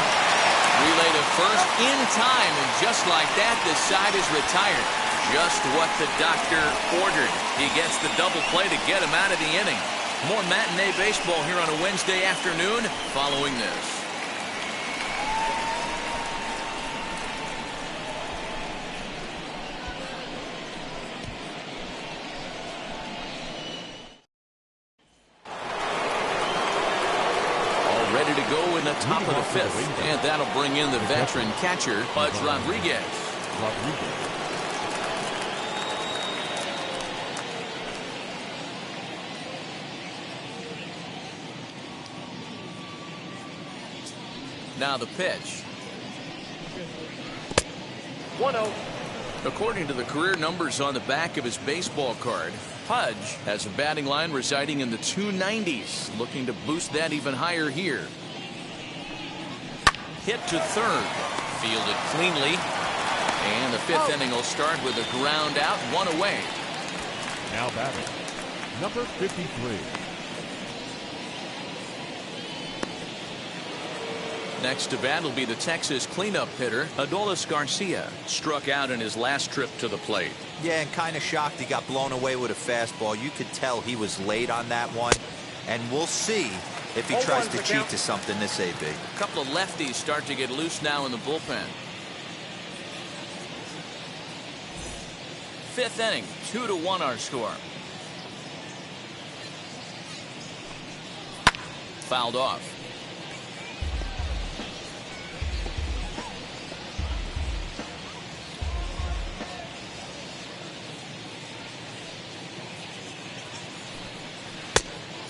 Relay to first in time, and just like that, the side is retired. Just what the doctor ordered. He gets the double play to get him out of the inning. More matinee baseball here on a Wednesday afternoon following this. Ready to go in the top of the 5th, and that'll bring in the veteran catcher, Pudge Rodriguez. Now the pitch. 1-0. According to the career numbers on the back of his baseball card, Pudge has a batting line residing in the 290s, looking to boost that even higher here. Hit to third, fielded cleanly, and the 5th inning will start with a ground out, 1 away. Now batting, number 53. Next to bat will be the Texas cleanup hitter, Adolis Garcia. Struck out in his last trip to the plate. Yeah, and kind of shocked he got blown away with a fastball. You could tell he was late on that one. And we'll see if he tries to cheat to something this AB. A couple of lefties start to get loose now in the bullpen. 5th inning, 2-1 our score. fouled off.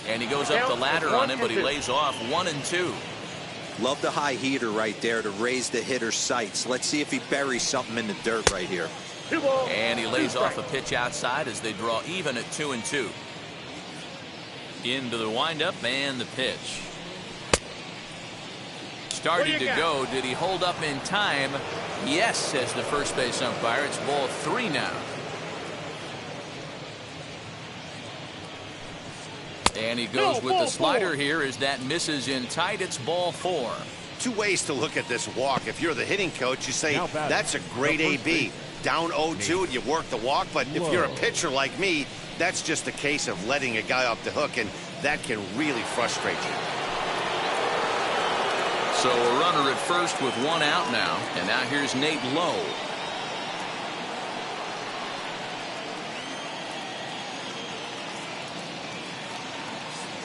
And he goes up the ladder on him, but he lays off 1 and 2. Love the high heater right there to raise the hitter's sights. Let's see if he buries something in the dirt right here. And he lays off a pitch outside as they draw even at 2 and 2. Into the windup and the pitch. Started to go. Did he hold up in time? Yes, says the first base umpire. It's ball 3 now. And he goes with the slider here as that misses in tight. It's ball 4. 2 ways to look at this walk. If you're the hitting coach, you say, that's a great AB. Down 0-2 and you work the walk. But if you're a pitcher like me, that's just a case of letting a guy off the hook, and that can really frustrate you. So a runner at first with 1 out now. And now here's Nate Lowe.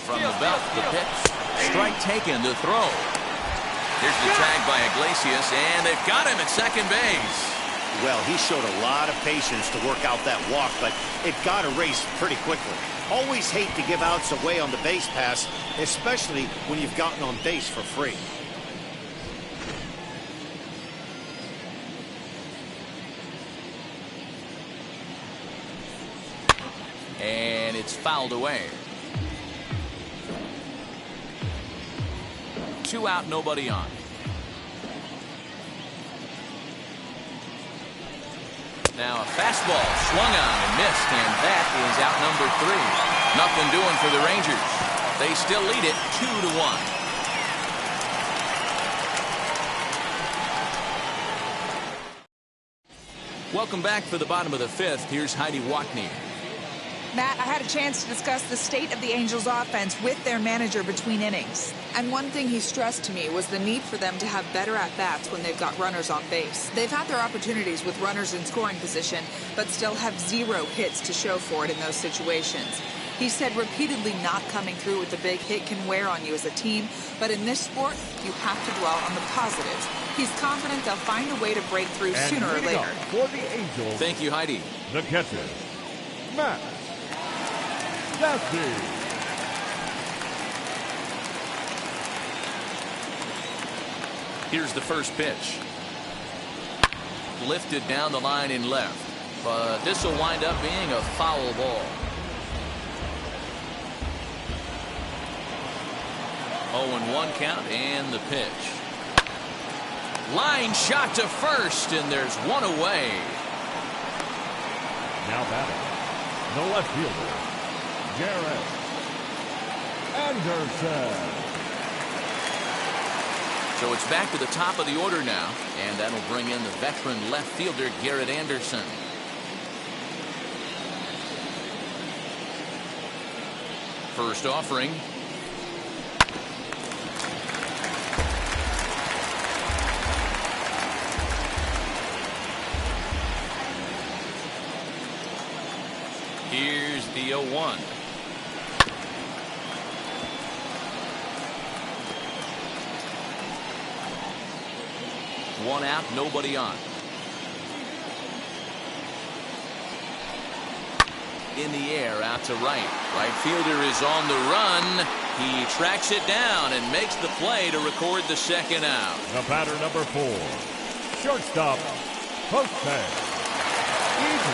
From the belt, the pitch. Strike taken, the throw. Here's the tag by Iglesias, and they've got him at second base. Well, he showed a lot of patience to work out that walk, but it got erased pretty quickly. Always hate to give outs away on the base pass, especially when you've gotten on base for free. And it's fouled away. 2 out, nobody on. Now a fastball swung on and missed, and that is out number 3. Nothing doing for the Rangers. They still lead it 2-1. Welcome back for the bottom of the 5th. Here's Heidi Watney. Matt, I had a chance to discuss the state of the Angels offense with their manager between innings. And one thing he stressed to me was the need for them to have better at-bats when they've got runners on base. They've had their opportunities with runners in scoring position, but still have 0 hits to show for it in those situations. He said repeatedly not coming through with a big hit can wear on you as a team, but in this sport, you have to dwell on the positives. He's confident they'll find a way to break through sooner or later. For the Angels, thank you, Heidi. The catcher, Matt. Here's the first pitch. Lifted down the line in left, but this will wind up being a foul ball. 0-1 count and the pitch. Line shot to first, and there's 1 away. Now batting, the left fielder, Garrett Anderson. So it's back to the top of the order now, and that'll bring in the veteran left fielder, Garrett Anderson. First offering. Here's the 0-1. One out, nobody on. In the air, out to right. Right fielder is on the run. He tracks it down and makes the play to record the second out. The batter, number 4, shortstop, Holt.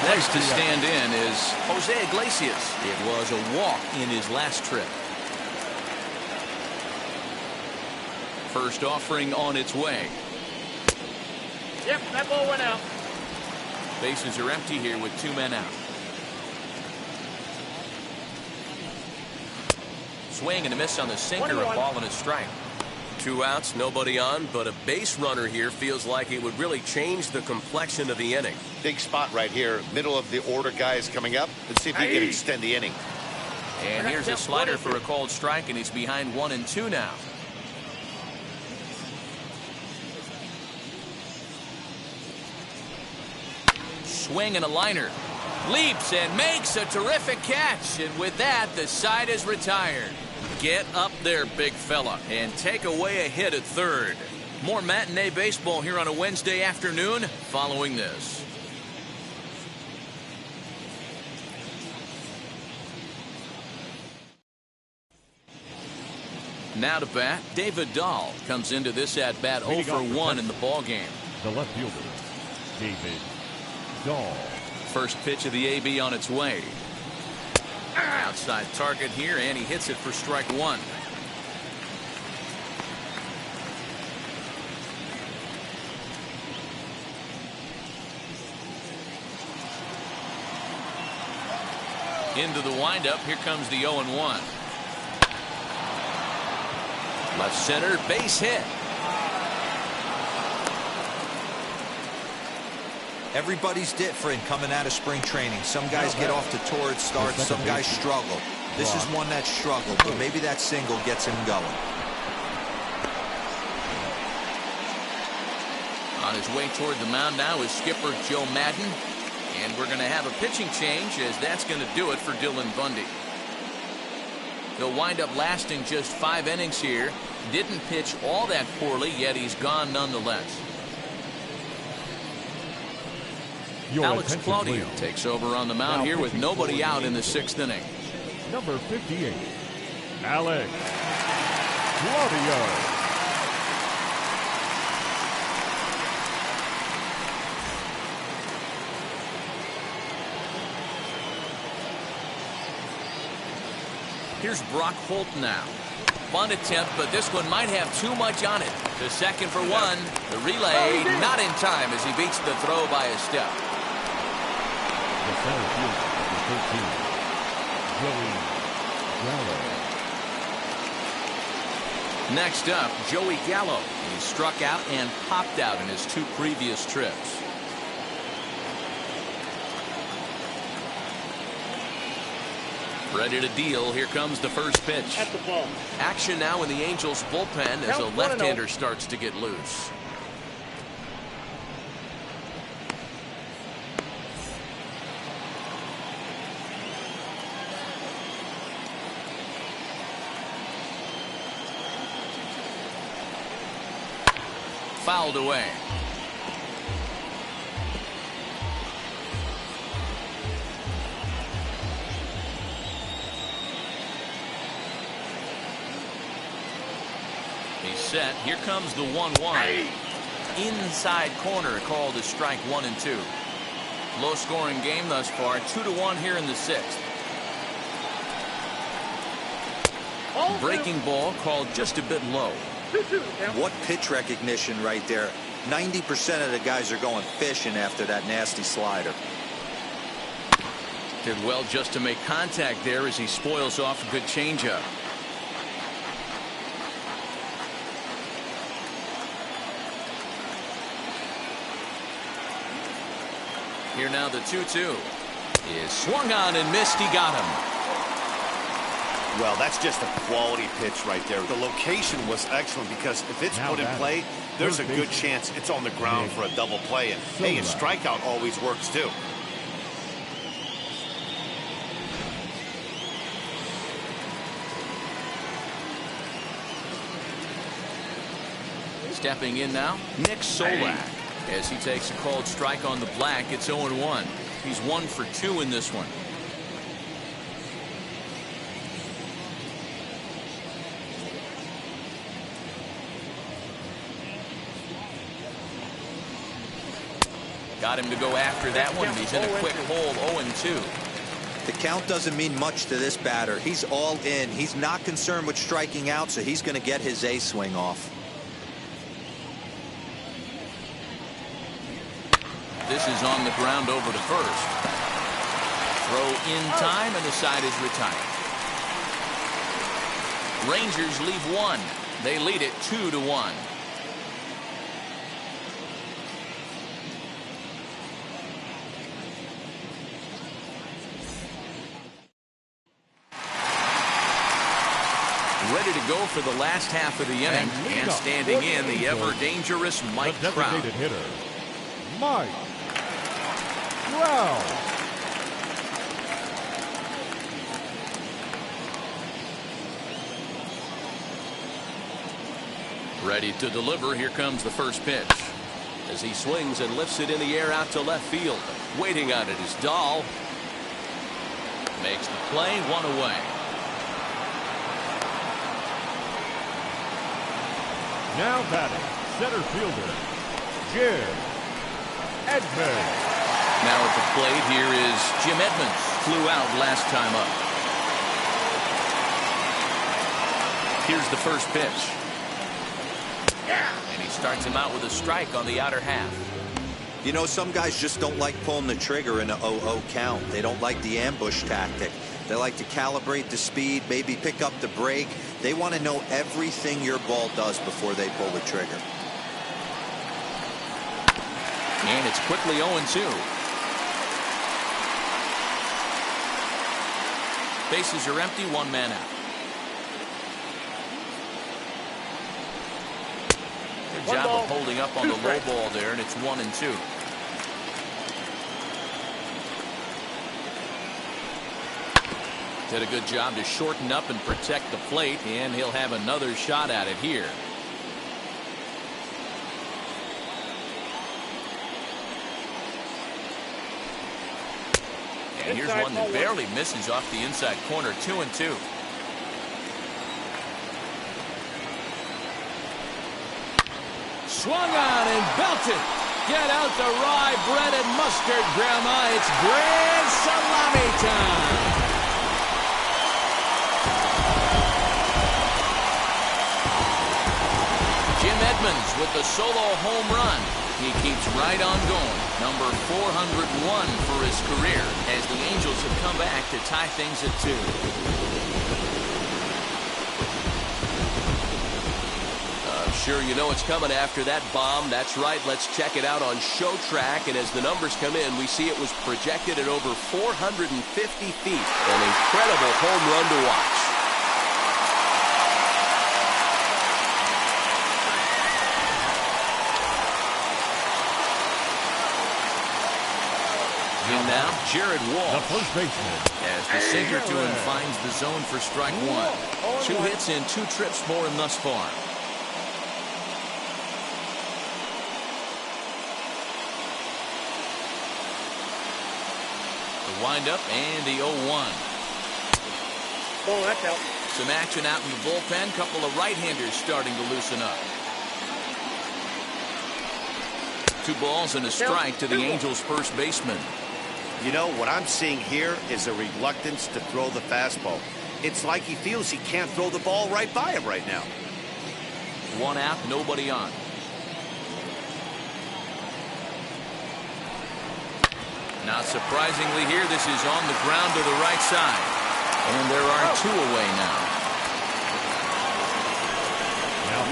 Next to stand in is Jose Iglesias. It was a walk in his last trip. First offering on its way. Yep, that ball went out. Bases are empty here with 2 men out. Swing and a miss on the sinker, a ball and a strike. 2 outs, nobody on, but a base runner here feels like it would really change the complexion of the inning. Big spot right here. Middle of the order guys coming up. Let's see if he can extend the inning. And here's a slider for a called strike, and he's behind 1 and 2 now. Swing and a liner. Leaps and makes a terrific catch, and with that, the side is retired. Get up there, big fella, and take away a hit at third. More matinee baseball here on a Wednesday afternoon following this. Now to bat, David Dahl comes into this at bat 0 for 1 in the ball game. The left fielder, David Dahl. First pitch of the AB on its way. Outside target here, and he hits it for strike one. Into the windup, here comes the 0-1. Left center, base hit. Everybody's different coming out of spring training. Some guys get off to torrid starts, some guys struggle. This is one that struggled, but maybe that single gets him going. On his way toward the mound now is skipper Joe Madden. And we're going to have a pitching change, as that's going to do it for Dylan Bundy. He'll wind up lasting just 5 innings here. Didn't pitch all that poorly, yet he's gone nonetheless. Alex Claudio takes over on the mound here with nobody out in the 6th inning. Number 58, Alex Claudio. Here's Brock Holt now. Bunt attempt, but this one might have too much on it. To second for one. The relay not in time as he beats the throw by a step. The center fielder, number 13, Joey Gallo. Next up, Joey Gallo. He struck out and popped out in his 2 previous trips. Ready to deal. Here comes the first pitch. At the ball. Action now in the Angels bullpen as a left-hander starts to get loose. Fouled away. He's set. Here comes the 1-1. Inside corner called as strike 1 and 2. Low scoring game thus far. 2-1 here in the 6th. Breaking ball called just a bit low. What pitch recognition right there. 90% of the guys are going fishing after that nasty slider. Did well just to make contact there as he spoils off a good changeup. Here now the 2-2 is swung on and missed. He got him. Well, that's just a quality pitch right there. The location was excellent because if it's put in play, there's a good chance it's on the ground for a double play. And hey, a strikeout always works too. Stepping in now, Nick Solak. As he takes a called strike on the black, it's 0-1. He's 1 for 2 in this one. Got him to go after that one. He's in a quick hole, 0-2. The count doesn't mean much to this batter. He's all in. He's not concerned with striking out, so he's going to get his A swing off. This is on the ground over to first. Throw in time, and the side is retired. Rangers leave 1. They lead it 2-1. Ready to go for the last half of the inning, and standing in, the ever-dangerous Mike Trout. The designated hitter, Mike Trout. Ready to deliver. Here comes the first pitch. As he swings and lifts it in the air out to left field. Waiting on it is Dahl. Makes the play, 1 away. Now batting, center fielder, Jim Edmonds. Now at the plate, here is Jim Edmonds. Flew out last time up. Here's the first pitch. And he starts him out with a strike on the outer half. You know, some guys just don't like pulling the trigger in an 0-0 count. They don't like the ambush tactic. They like to calibrate the speed, maybe pick up the brake. They want to know everything your ball does before they pull the trigger. And it's quickly 0-2. Bases are empty, 1 man out. Good job of holding up on the low ball there, and it's 1-2. Did a good job to shorten up and protect the plate, and he'll have another shot at it here. And here's one that barely misses off the inside corner, 2-2. Swung on and belted. Get out the rye bread and mustard, Grandma. It's grand salami time. Jim Edmonds with the solo home run. He keeps right on going. Number 401 for his career as the Angels have come back to tie things at 2. Sure, you know what's coming after that bomb. That's right. Let's check it out on Show Track. And as the numbers come in, we see it was projected at over 450 feet. An incredible home run to watch. And now, Jared Walsh, the first baseman, as the sinker to him finds the zone for strike 1. 2 hits and 2 trips for him thus far. Wind up and the 0-1. Oh, that's out. Some action out in the bullpen. Couple of right-handers starting to loosen up. 2 balls and a strike to the Angels' first baseman. You know, what I'm seeing here is a reluctance to throw the fastball. It's like he feels he can't throw the ball right by him right now. 1 out, nobody on. Not surprisingly here, this is on the ground to the right side. And there are 2 away now.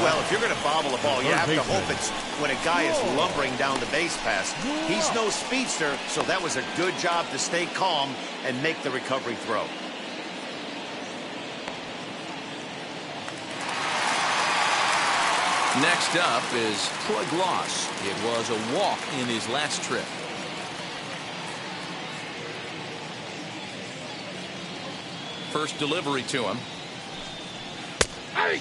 Well, if you're going to bobble a ball, you have to hope it's when a guy is lumbering down the base pass. He's no speedster, so that was a good job to stay calm and make the recovery throw. Next up is Troy Gloss. It was a walk in his last trip. First delivery to him. Hey!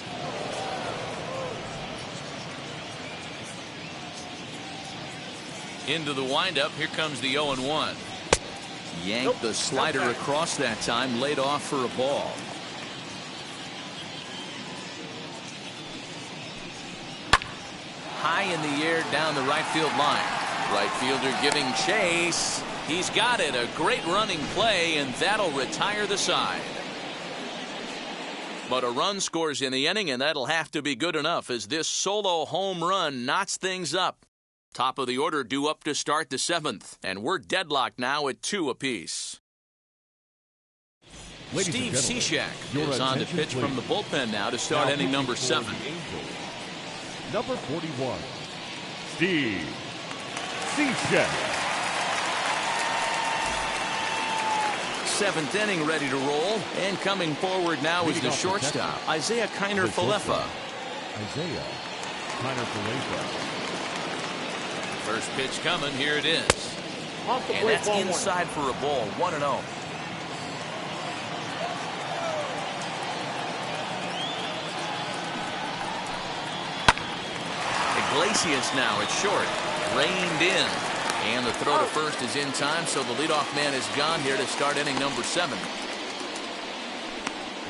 Into the windup. Here comes the 0-1. Yanked the slider across that time. Laid off for a ball. High in the air down the right field line. Right fielder giving chase. He's got it. A great running play, and that'll retire the side. But a run scores in the inning, and that'll have to be good enough as this solo home run knots things up. Top of the order due up to start the 7th, and we're deadlocked now at 2 apiece. Steve Cishek is on to pitch from the bullpen now to start inning number 7. Number 41, Steve Cishek. 7th inning ready to roll, and coming forward now is the shortstop, Isaiah Kiner-Falefa. Isaiah Kiner-Falefa. First pitch coming, here it is. And that's inside for a ball, 1-0. Iglesias now at short. Reined in. And the throw to first is in time, so the leadoff man is gone here to start inning number 7.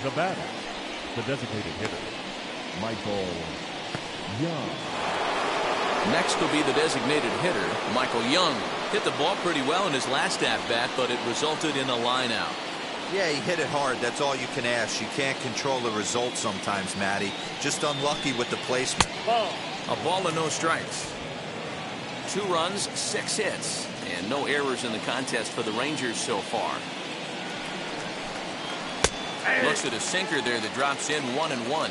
The batter, the designated hitter, Michael Young. Next will be the designated hitter, Michael Young. Hit the ball pretty well in his last at-bat, but it resulted in a line out. Yeah, he hit it hard. That's all you can ask. You can't control the result sometimes, Matty. Just unlucky with the placement. A ball and no strikes. 2 runs, 6 hits, and no errors in the contest for the Rangers so far. Looks at a sinker there that drops in 1-1.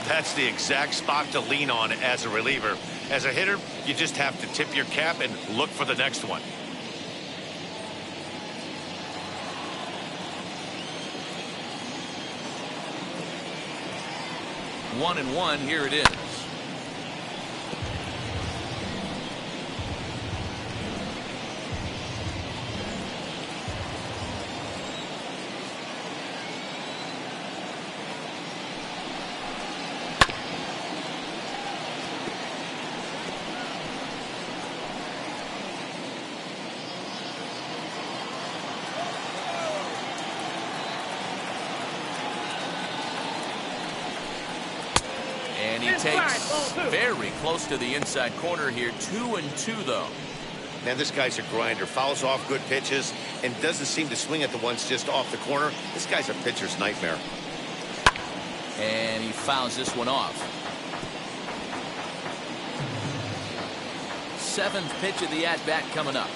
That's the exact spot to lean on as a reliever. As a hitter, you just have to tip your cap and look for the next one. One and one, here it is. And he takes very close to the inside corner here. 2-2 though. Man, this guy's a grinder. Fouls off good pitches and doesn't seem to swing at the ones just off the corner. This guy's a pitcher's nightmare. And he fouls this one off. 7th pitch of the at-bat coming up.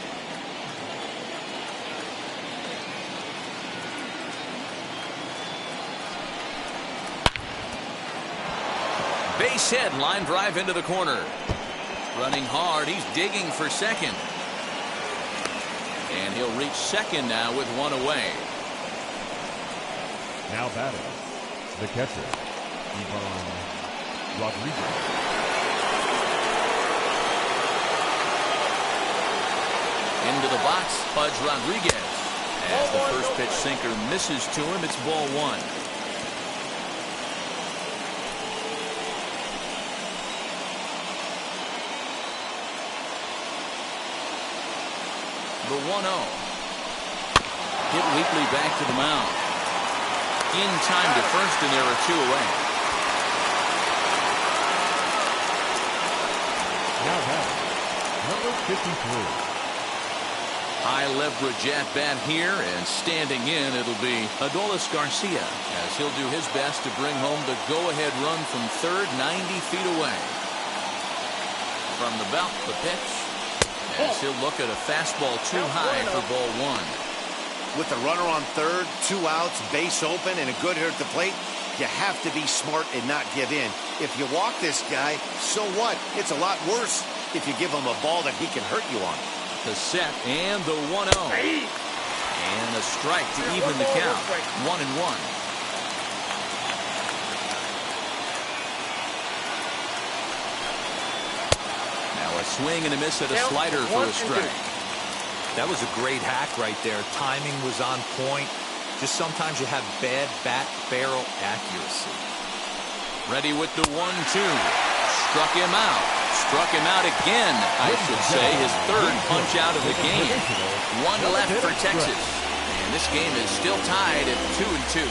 Base hit, line drive into the corner. Running hard, he's digging for second. And he'll reach second now with 1 away. Now batting, the catcher, Ivan Rodriguez. Into the box, Pudge Rodriguez. As the first pitch sinker misses to him, it's ball 1. The 1-0. Hit weakly back to the mound. In time to first, and there are 2 away. Now batting, number 53. High leverage at bat here, and standing in, it'll be Adolis Garcia, as he'll do his best to bring home the go-ahead run from third, 90 feet away. From the belt, the pitch. As he'll look at a fastball too high for ball 1. With the runner on third, 2 outs, base open, and a good hitter at the plate, you have to be smart and not give in. If you walk this guy, so what? It's a lot worse if you give him a ball that he can hurt you on. The set and the 1-0. And a strike to even the count. 1-1. A swing and a miss at a slider for a strike. That was a great hack right there. Timing was on point. Just sometimes you have bad bat barrel accuracy. Ready with the 1-2. Struck him out. Struck him out again, I should say. His 3rd punch out of the game. 1 left for Texas. And this game is still tied at 2-2.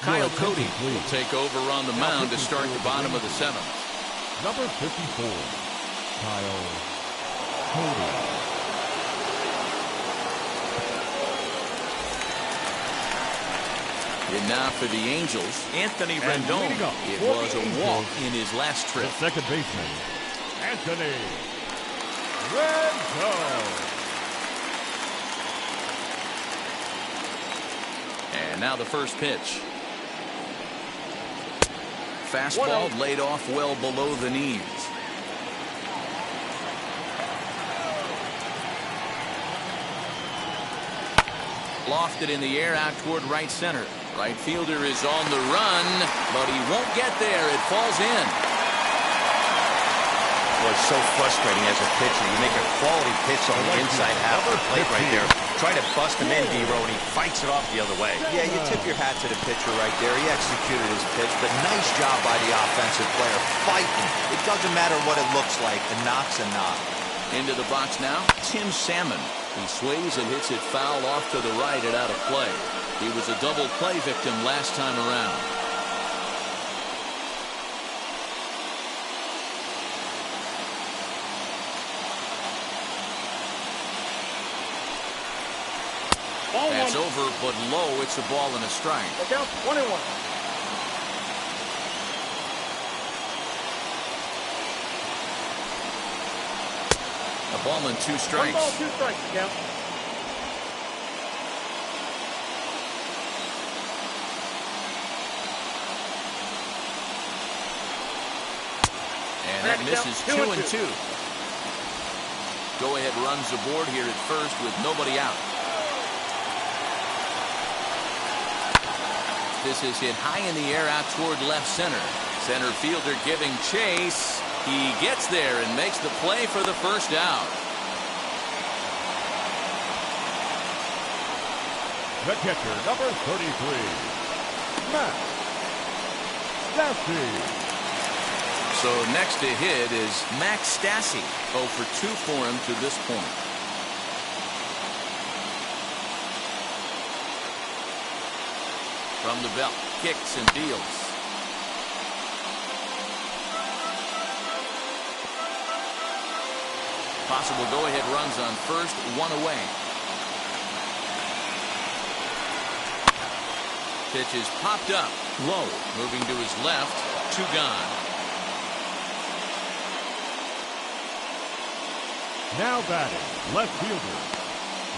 Kyle Cody will take over on the mound to start the bottom of the 7th. Number 54, Kyle Cody. And now for the Angels, Anthony Rendon. It was a walk in his last trip. The second baseman, Anthony Rendon. And now the first pitch. Fastball laid off well below the knees. Lofted in the air out toward right center. Right fielder is on the run, but he won't get there. It falls in. was so frustrating as a pitcher. You make a quality pitch on the inside half of the plate right there. Try to bust him in, D-Row, and he fights it off the other way. Yeah, you tip your hat to the pitcher right there. He executed his pitch, but nice job by the offensive player fighting. It doesn't matter what it looks like. A knock's a knock. Into the box now, Tim Salmon. He swings and hits it foul off to the right and out of play. He was a double play victim last time around. That's over, but low. It's a ball and a strike. Look out, 1-1. A ball and 2 strikes. 1 ball, 2 strikes, count. And that misses 2-2. Go ahead runs aboard here at first with nobody out. This is hit high in the air out toward left center. Center fielder giving chase. He gets there and makes the play for the first out. The catcher, number 33, Matt Stassi. So next to hit is Max Stassi. 0 for 2 for him to this point. From the belt, kicks and deals. Possible go-ahead runs on first, 1 away. Pitch is popped up, low, moving to his left, 2 gone. Now batting, left fielder,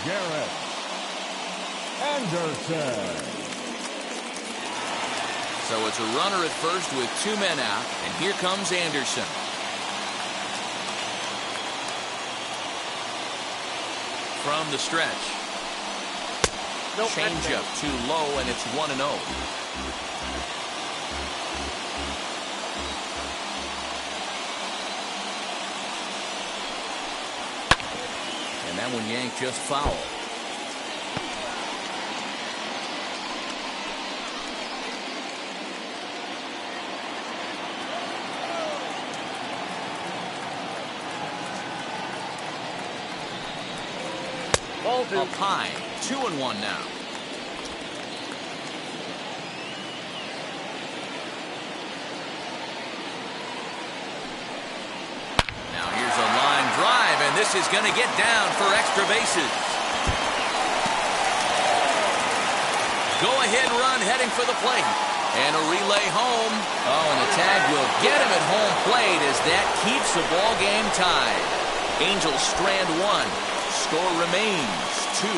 Garrett Anderson. So it's a runner at first with 2 men out, and here comes Anderson. From the stretch. Nope, Changeup too low, and it's 1-0. And that one yanked just foul. Up high, 2-1 now. Now here's a line drive, and this is going to get down for extra bases. Go-ahead run heading for the plate. And a relay home. Oh, and the tag will get him at home plate as that keeps the ball game tied. Angels strand 1. Score remains 2-2.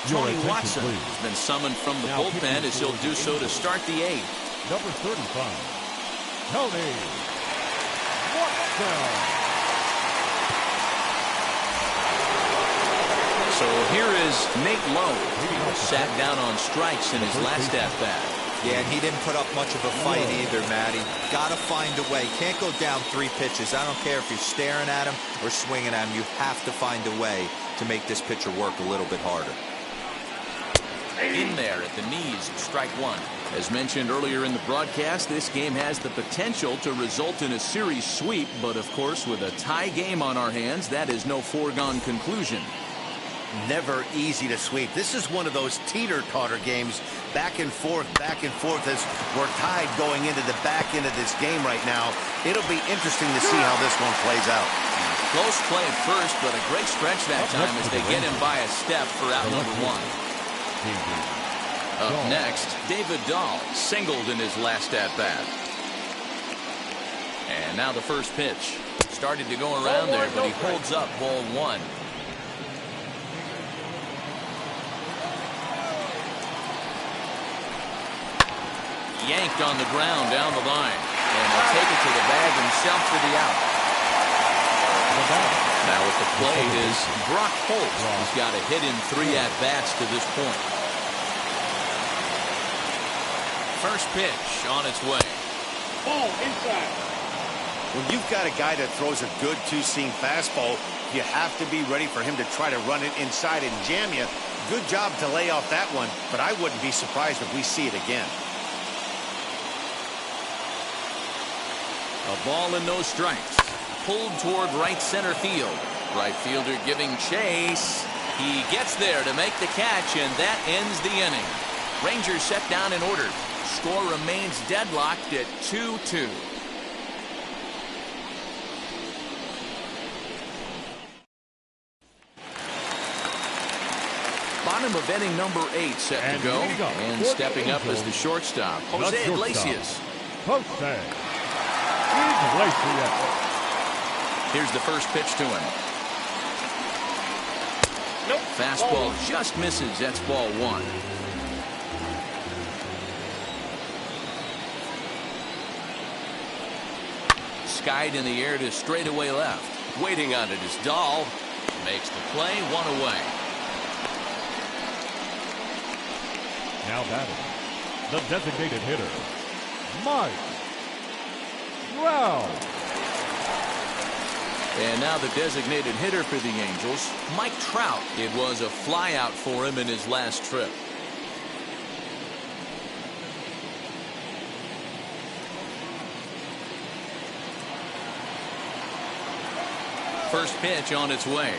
Tony Watson has been summoned from the bullpen as he'll do so to start the 8th. Number 35, Tony Watson. So here is Nate Lowe. He sat down on strikes in his last at-bat. Yeah, and he didn't put up much of a fight either, Matty. Got to find a way. Can't go down 3 pitches. I don't care if you're staring at him or swinging at him. You have to find a way to make this pitcher work a little bit harder. In there at the knees, strike 1. As mentioned earlier in the broadcast, this game has the potential to result in a series sweep, but of course, with a tie game on our hands, that is no foregone conclusion. Never easy to sweep. This is one of those teeter-totter games, back and forth as we're tied going into the back end of this game right now. It'll be interesting to see how this one plays out. Close play at first, but a great stretch that time as they get him by a step for out number 1. Up next, David Dahl singled in his last at-bat. And now the first pitch. Started to go around there, but he holds up ball 1. Yanked on the ground down the line, and he'll take it to the bag himself for the out. The Now at the plate is Brock Holt. He's got a hit in 3 at-bats to this point. First pitch on its way. Ball inside. When you've got a guy that throws a good two-seam fastball, you have to be ready for him to try to run it inside and jam you. Good job to lay off that one, but I wouldn't be surprised if we see it again. A ball and no strikes. Pulled toward right center field. Right fielder giving chase. He gets there to make the catch, and that ends the inning. Rangers set down in order. Score remains deadlocked at 2-2. Bottom of inning number 8 set to go. And stepping up as the shortstop, Jose Iglesias. Here's the first pitch to him. Nope. Fastball just misses. That's ball 1. Skied in the air to straightaway left. Waiting on it is Dahl. Makes the play, 1 away. Now batting, the designated hitter, Mike Trout. And now the designated hitter for the Angels, Mike Trout. It was a flyout for him in his last trip. First pitch on its way.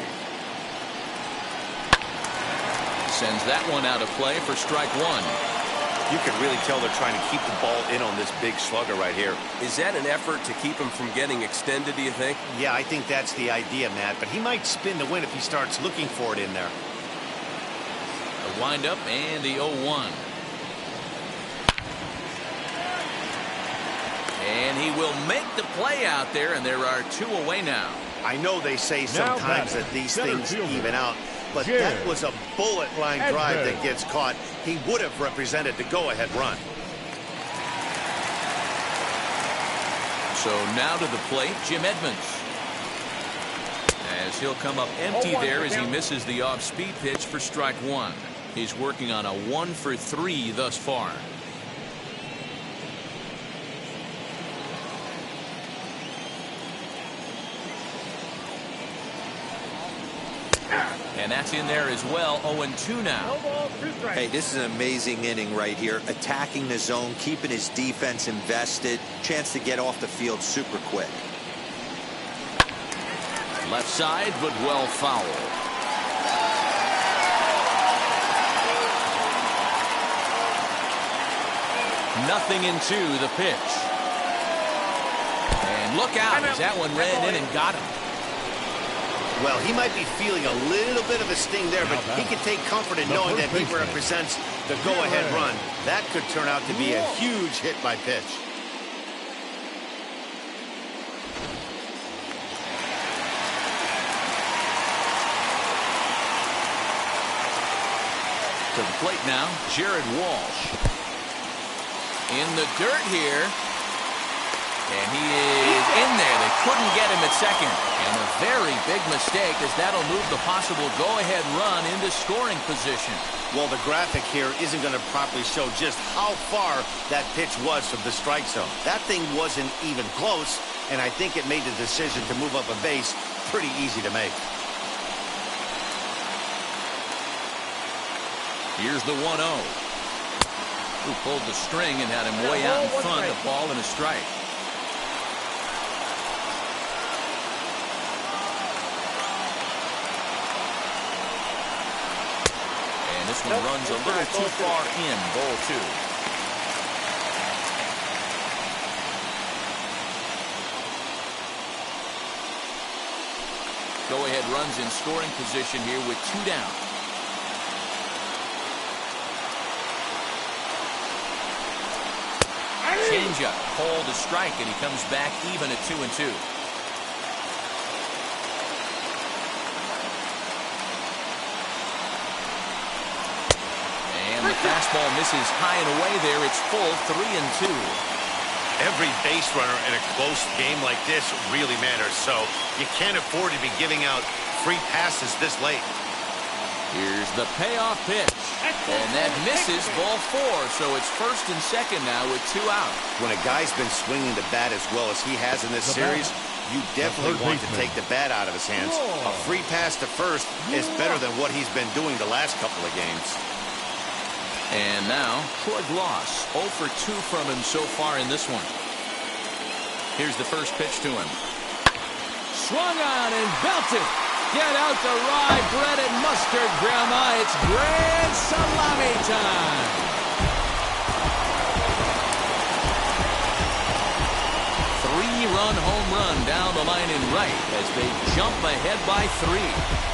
Sends that one out of play for strike 1. You can really tell they're trying to keep the ball in on this big slugger right here. Is that an effort to keep him from getting extended, do you think? Yeah, I think that's the idea, Matt, but he might spin to win if he starts looking for it in there. The windup and the 0-1. And he will make the play out there, and there are 2 away now. I know they say sometimes that these things even out, but that was a bullet line drive that gets caught. He would have represented the go-ahead run. So now to the plate, Jim Edmonds. As he'll come up empty there as he misses the off-speed pitch for strike 1. He's working on a 1 for 3 thus far. And that's in there as well. 0-2 now. Hey, this is an amazing inning right here. Attacking the zone, keeping his defense invested. Chance to get off the field super quick. Left side, but well foul. Nothing into the pitch. And look out as that one ran in and got him. Well, he might be feeling a little bit of a sting there, but he can take comfort in knowing that he represents the go-ahead run. That could turn out to be a huge hit by pitch. To the plate now, Jared Walsh. In the dirt here. And he is in there. They couldn't get him at second. And a very big mistake, as that'll move the possible go-ahead run into scoring position. Well, the graphic here isn't going to properly show just how far that pitch was from the strike zone. That thing wasn't even close, and I think it made the decision to move up a base pretty easy to make. Here's the 1-0. Who pulled the string and had him way out in front. A ball and a strike. This one runs a little too far in. Ball 2. Go-ahead runs in scoring position here with 2 down. Changeup, called a strike, and he comes back even at 2-2. And the fastball misses high and away there. It's full, 3-2. Every base runner in a close game like this really matters, so you can't afford to be giving out free passes this late. Here's the payoff pitch. And that misses, ball 4. So it's first and second now with 2 out. When a guy's been swinging the bat as well as he has in this series, you definitely want to take the bat out of his hands. A free pass to first is better than what he's been doing the last couple of games. And now, Troy Gloss, 0 for 2 from him so far in this one. Here's the first pitch to him. Swung on and belted. Get out the rye bread and mustard, Grandma. It's grand salami time. Three-run home run down the line in right as they jump ahead by 3.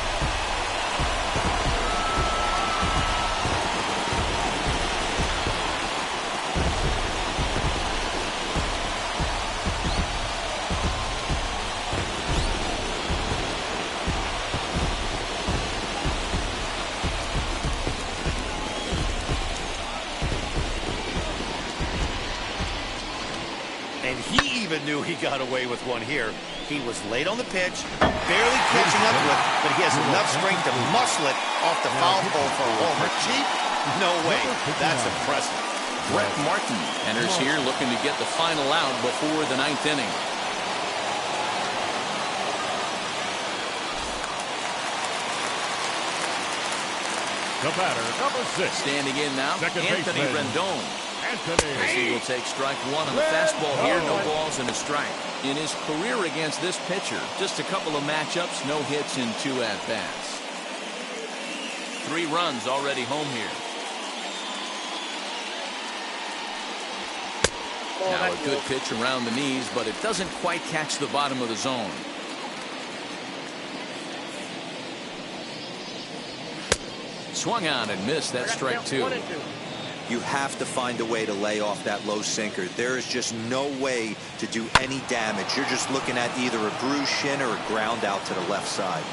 And he even knew he got away with one here. He was late on the pitch, barely catching up to it, but he has enough strength to muscle it off the foul pole for a homer. Cheap? No way. That's impressive. Brett Martin enters here looking to get the final out before the 9th inning. The batter, number 6. Standing in now, Second Anthony baseman. Rendon. As he will take strike 1 on the fastball here. No balls and a strike. In his career against this pitcher, just a couple of matchups, no hits in 2 at-bats. 3 runs already home here. Now a good pitch around the knees, but it doesn't quite catch the bottom of the zone. Swung on and missed. That strike 2. You have to find a way to lay off that low sinker. There is just no way to do any damage. You're just looking at either a bruised shin or a ground out to the left side.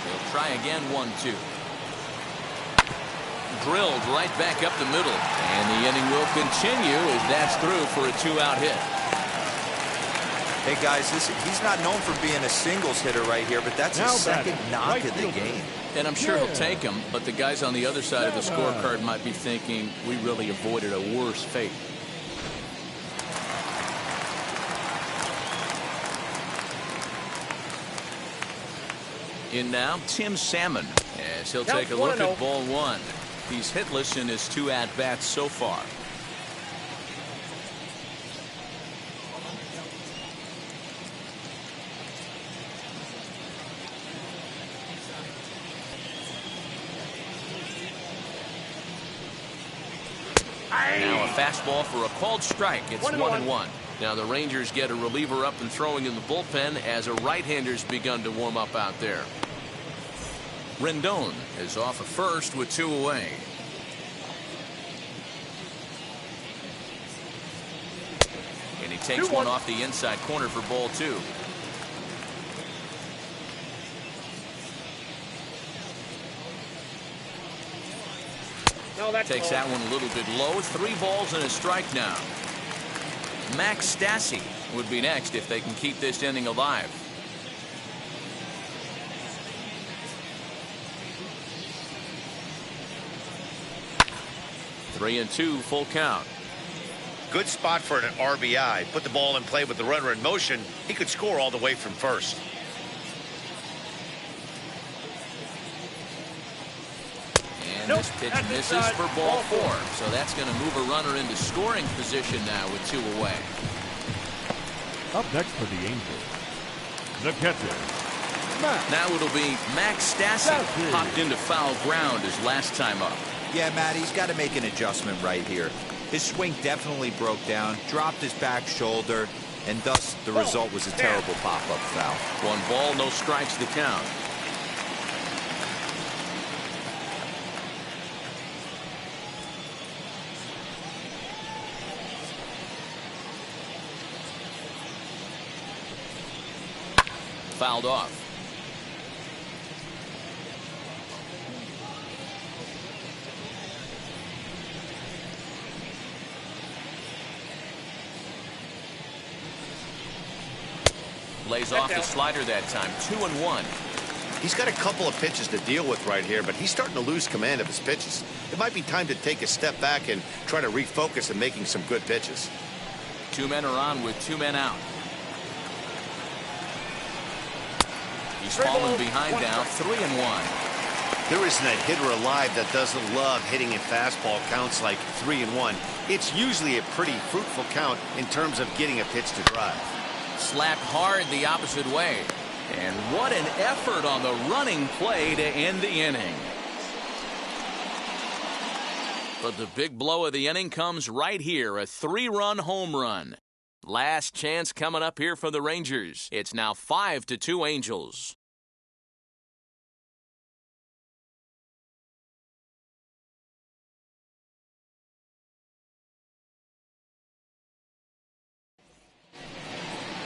They'll try again, 1-2. Drilled right back up the middle. And the inning will continue as that's through for a 2-out hit. Hey guys, he's not known for being a singles hitter right here, but that's his second knock of the game. And I'm sure he'll take him, but the guys on the other side of the scorecard might be thinking we really avoided a worse fate. In now, Tim Salmon, as he'll take a look at ball 1. He's hitless in his 2 at-bats so far. Now a fastball for a called strike. It's 1-1. Now the Rangers get a reliever up and throwing in the bullpen as a right-hander's begun to warm up out there. Rendon is off at first with 2 away. And he takes one off the inside corner for ball 2. Takes that one a little bit low. 3 balls and a strike now. Max Stassi would be next if they can keep this inning alive. Three and 2, full count. Good spot for an RBI. Put the ball in play with the runner in motion. He could score all the way from first. And this pitch misses for ball 4. So that's going to move a runner into scoring position now with 2 away. Up next for the Angels, the catcher, Max. Now it'll be Max Stassi. Popped into foul ground his last time up. Yeah, Matt, he's got to make an adjustment right here. His swing definitely broke down, dropped his back shoulder, and thus the result was a terrible pop-up foul. 1 ball, no strikes to count. Fouled off. Lays off the slider that time. 2-1. He's got a couple of pitches to deal with right here, but he's starting to lose command of his pitches. It might be time to take a step back and try to refocus on making some good pitches. 2 men are on with 2 men out. He's fallen behind now. 3-1. There isn't a hitter alive that doesn't love hitting in fastball counts like 3-1. It's usually a pretty fruitful count in terms of getting a pitch to drive. Slapped hard the opposite way. And what an effort on the running play to end the inning. But the big blow of the inning comes right here, a 3-run home run. Last chance coming up here for the Rangers. It's now 5-2 Angels.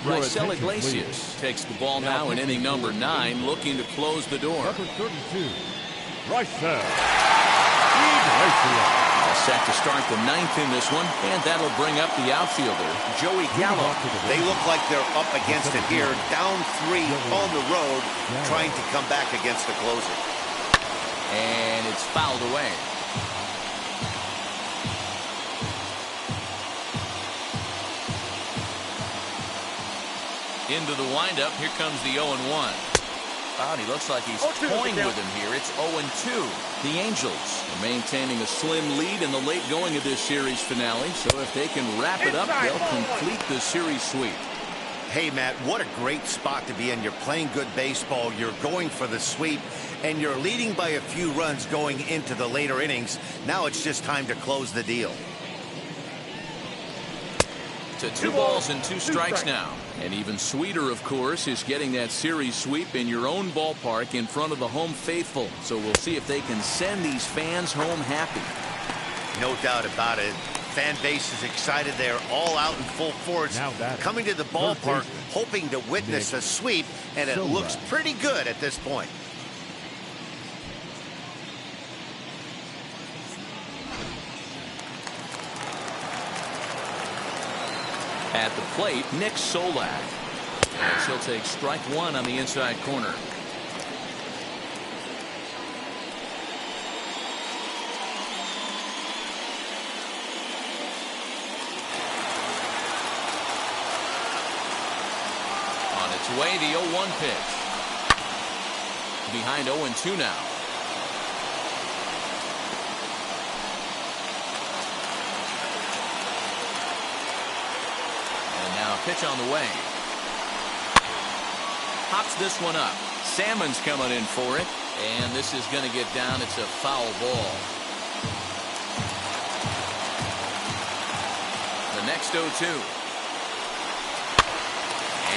Raisel Iglesias takes the ball now in inning number 9, looking to close the door. Number 32, Raisel Iglesias. All set to start the 9th in this one, and that'll bring up the outfielder, Joey Gallo. They look like they're up against it here, down 3 on the road, trying to come back against the closer. And it's fouled away. Into the windup. Here comes the 0-1. And he looks like he's toying with him here. It's 0-2. The Angels are maintaining a slim lead in the late going of this series finale. So if they can wrap it up, they'll complete the series sweep. Hey, Matt, what a great spot to be in. You're playing good baseball. You're going for the sweep, and you're leading by a few runs going into the later innings. Now it's just time to close the deal. To 2 balls and 2 strikes now. And even sweeter, of course, is getting that series sweep in your own ballpark in front of the home faithful. So we'll see if they can send these fans home happy. No doubt about it. Fan base is excited. They're all out in full force, coming to the ballpark, hoping to witness a sweep, and it looks pretty good at this point. At the plate, Nick Solak. As he'll take strike 1 on the inside corner. On its way, the 0-1 pitch. Behind 0-2 now. Pitch on the way. Hops this one up. Salmon's coming in for it. And this is going to get down. It's a foul ball. The next 0-2.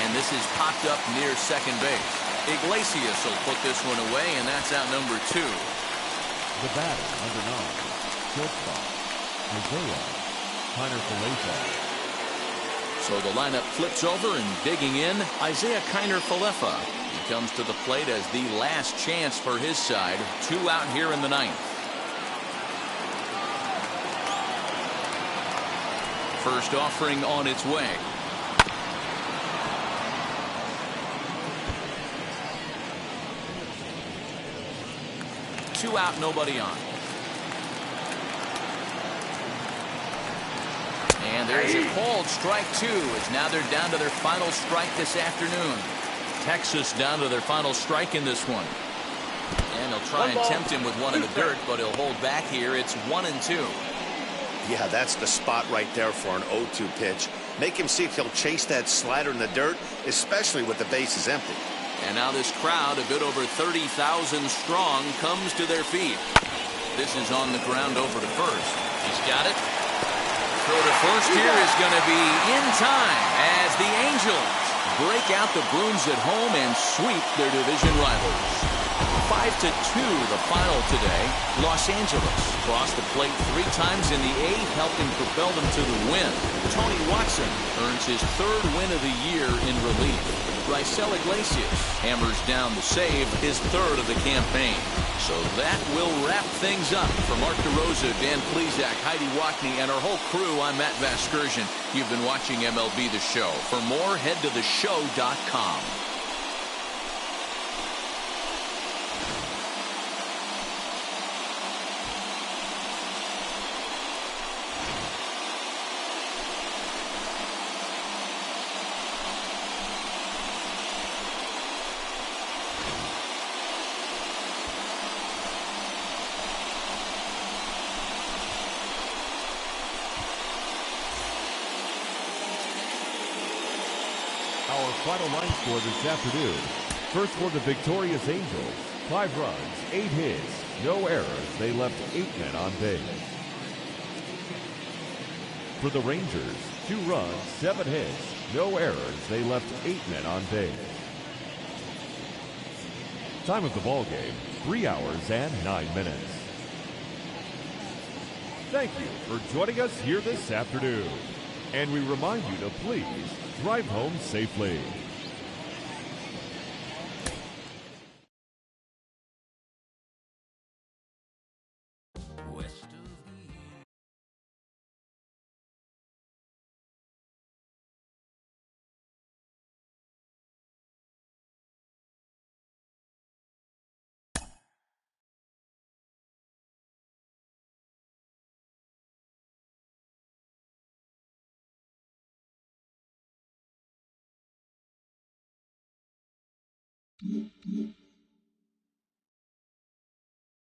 And this is popped up near second base. Iglesias will put this one away, and that's out number 2. The batter, number 9, shortstop, Isaiah. So the lineup flips over, and digging in, Isaiah Kiner-Falefa. He comes to the plate as the last chance for his side. 2 out here in the 9th. First offering on its way. Two out, nobody on. And there's a called strike 2, as now they're down to their final strike this afternoon. Texas down to their final strike in this one. And they'll try and tempt him with one in the dirt, but he'll hold back here. It's 1-2. Yeah, that's the spot right there for an 0-2 pitch. Make him see if he'll chase that slider in the dirt, especially with the bases empty. And now this crowd, a bit over 30,000 strong, comes to their feet. This is on the ground over to first. He's got it. Throw to first here is going to be in time as the Angels break out the brooms at home and sweep their division rivals. 5-2 the final today. Los Angeles crossed the plate 3 times in the 8th, helping propel them to the win. Tony Watson earns his 3rd win of the year in relief. Raisel Iglesias hammers down the save, his 3rd of the campaign. So that will wrap things up. For Mark DeRosa, Dan Plesac, Heidi Watney, and our whole crew, I'm Matt Vasgersian. You've been watching MLB The Show. For more, head to theshow.com. Our final line score this afternoon. First for the victorious Angels, 5 runs, 8 hits, no errors. They left 8 men on base. For the Rangers, 2 runs, 7 hits, no errors. They left 8 men on base. Time of the ball game, 3 hours and 9 minutes. Thank you for joining us here this afternoon. And we remind you to please drive home safely. Mm-hmm.